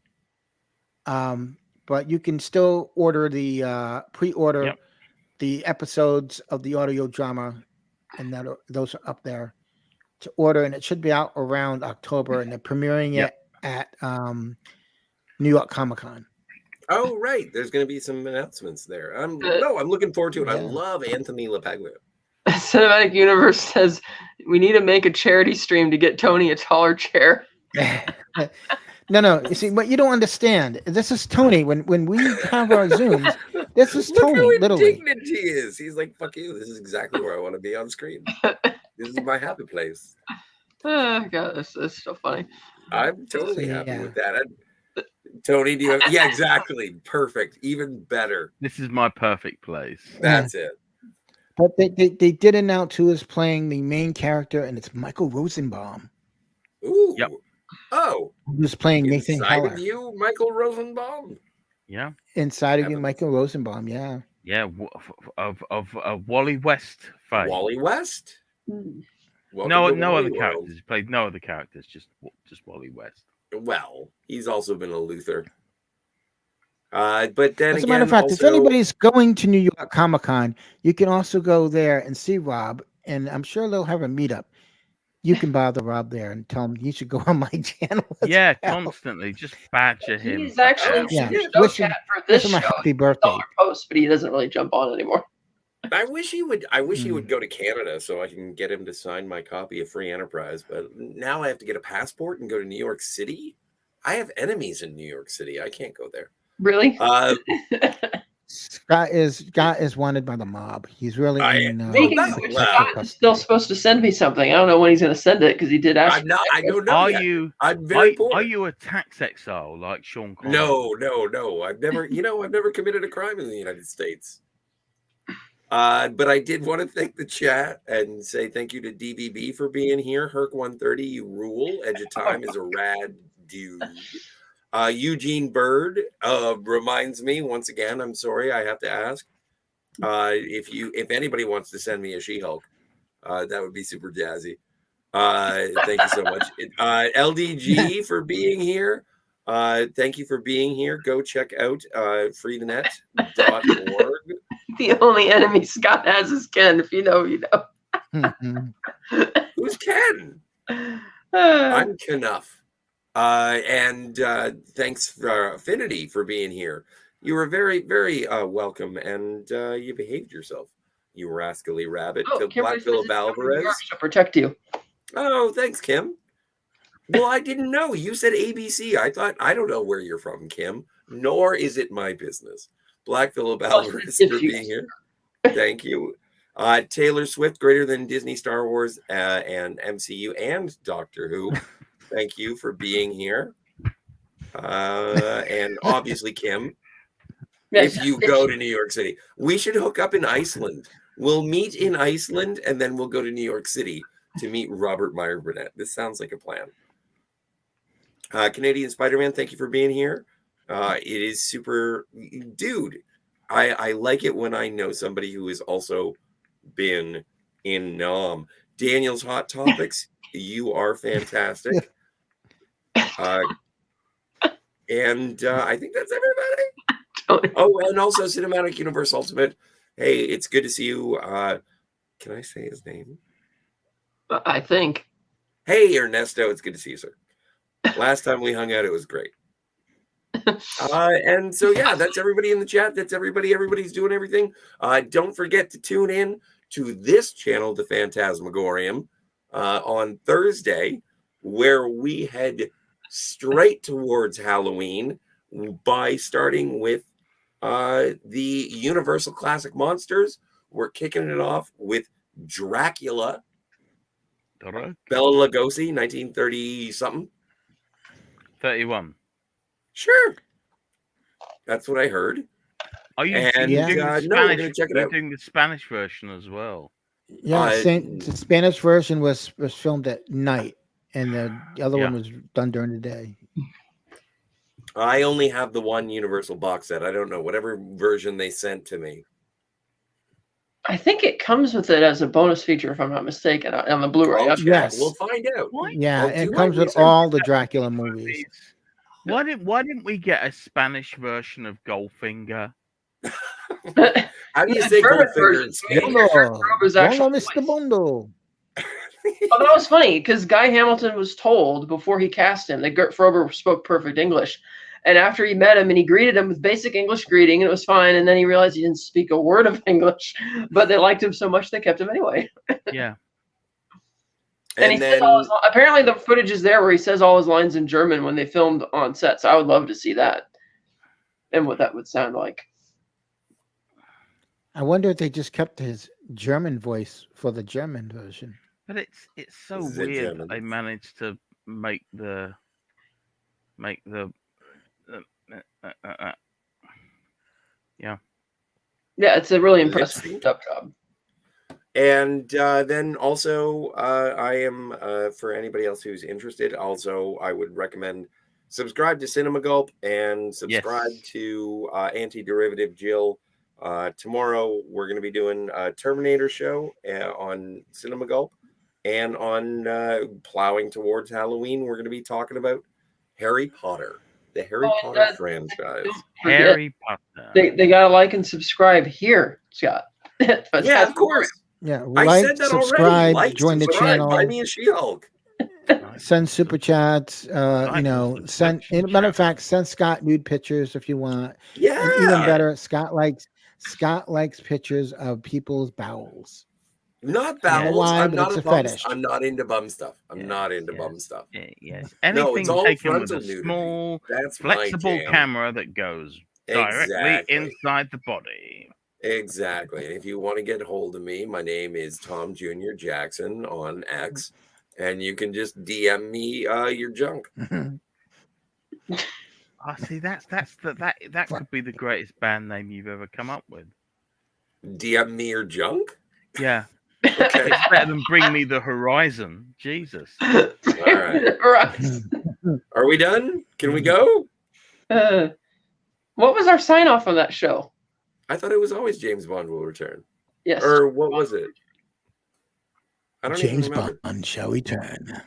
But you can still order the pre-order the episodes of the audio drama, and those are up there to order, and it should be out around October, and they're premiering it at New York Comic-Con. Oh, right. There's going to be some announcements there. I'm looking forward to it. Yeah. I love Anthony LaPaglia. Cinematic Universe says we need to make a charity stream to get Tony a taller chair. No. You see, what you don't understand, this is Tony. When we have our Zooms, this is Tony. Look how literally, indignant he is. He's like, "Fuck you! This is exactly where I want to be on screen. This is my happy place." Oh God, that's so funny. I'm totally happy with that. Tony, do you have? Yeah, exactly. Perfect. Even better. This is my perfect place. That's it. But they did announce who is playing the main character, and it's Michael Rosenbaum. Ooh. Yep. Oh. Who's playing Nathan Inside Heller. of you, Michael Rosenbaum? Yeah. Inside of you, Michael Rosenbaum, yeah. Yeah, of Wally West fame. Wally West? No other characters. He played no other characters, just Wally West. Well, he's also been a Luther. But then as a matter of fact, if anybody's going to New York Comic-Con, you can also go there and see Rob, and I'm sure they'll have a meetup. You can bother Rob there and tell him he should go on my channel. Constantly just badger him. He's actually wish him for this show. Happy birthday. Post, but he doesn't really jump on anymore. I wish he would. I wish he would go to Canada so I can get him to sign my copy of Free Enterprise. But now I have to get a passport and go to New York City. I have enemies in New York City. I can't go there. Really? Scott is wanted by the mob. He's really. Scott is still supposed to send me something. I don't know when he's going to send it because he did ask. I don't know. I'm very poor. Are you a tax exile like Sean Connery? No. I've never committed a crime in the United States. But I did want to thank the chat and say thank you to DVB for being here. Herc130, you rule. Edge of Time is a rad dude. Eugene Bird reminds me once again. I'm sorry, I have to ask. If anybody wants to send me a She-Hulk, that would be super jazzy. Thank you so much. LDG for being here. Thank you for being here. Go check out freethenet.org. The only enemy Scott has is Ken. If you know, you know. Who's Ken? I'm Knuff. And thanks for Affinity for being here. You were very, very welcome, and you behaved yourself, you rascally rabbit. Oh, Black Phillip Alvarez to protect you. Oh, thanks, Kim. Well, I didn't know. You said ABC. I don't know where you're from, Kim, nor is it my business. Black Phillip Alvarez for being here. Thank you. Taylor Swift, greater than Disney, Star Wars, and MCU, and Doctor Who. Thank you for being here. And obviously, Kim, if you go to New York City, we should hook up in Iceland. We'll meet in Iceland, and then we'll go to New York City to meet Robert Meyer Burnett. This sounds like a plan. Canadian Spider-Man, thank you for being here. It is super, dude. I like it when I know somebody who has also been in Nam. Daniel's Hot Topics, you are fantastic. And I think that's everybody. Oh, and also Cinematic Universe Ultimate. Hey, it's good to see you. Can I say his name? I think. Hey, Ernesto, it's good to see you, sir. Last time we hung out, it was great. And so, yeah, that's everybody in the chat. That's everybody. Everybody's doing everything. Don't forget to tune in to this channel, the Fantasmagorium, on Thursday, where we head straight towards Halloween by starting with the Universal Classic Monsters. We're kicking it off with Dracula. Bela Lugosi, 1930 something. 31. Sure. That's what I heard. Are you and doing the Spanish? no, we're gonna check it out. Doing the Spanish version as well. Yeah, the Spanish version was filmed at night, and the other one was done during the day. I only have the one Universal box set. I don't know whatever version they sent to me. I think it comes with it as a bonus feature, if I'm not mistaken, on the Blu-ray. Okay, yes, we'll find out. Yeah, it comes with all the Dracula movies. Why didn't we get a Spanish version of Goldfinger? How do you say Goldfinger in Spanish? Hola, Mr. Bondo. Oh, that was funny because Guy Hamilton was told before he cast him that Gert Frober spoke perfect English. And after he met him and he greeted him with basic English greeting, and it was fine. And then he realized he didn't speak a word of English, but they liked him so much they kept him anyway. Yeah. And he says apparently the footage is there where he says all his lines in German when they filmed on set. So I would love to see that and what that would sound like. I wonder if they just kept his German voice for the German version. But it's so weird that they managed to make the yeah. Yeah, it's a really impressive dub job. And then also, I am, for anybody else who's interested, also, I would recommend subscribe to Cinema Gulp and subscribe to Anti-Derivative Jill. Tomorrow, we're going to be doing a Terminator show on Cinema Gulp. And on Plowing Towards Halloween, we're going to be talking about Harry Potter, the Harry Potter franchise. Harry Potter. They got to like and subscribe here, Scott. Yeah, of course. Yeah, I said that subscribe, already. Join the channel. Buy me a She-Hulk. Send super chats. Send. Matter of fact, send Scott nude pictures if you want. Yeah. And even better, Scott likes pictures of people's bowels. Not bowels. Why, I'm not a bum. fetish. I'm not into bum stuff. I'm not into bum stuff. Yes. No, Anything it's all taken with a nudity. small, That's flexible camera that goes directly inside the body. Exactly. If you want to get a hold of me, my name is Tom Jr. Jackson on X, and you can just DM me your junk. I see. That could be the greatest band name you've ever come up with. DM me your junk? Yeah, Okay. it's better than Bring Me the Horizon. Jesus. All right. Are we done? Can we go? What was our sign off on that show? I thought it was always James Bond will return. Yes. Or what was it? I don't James even remember. Bond shall return.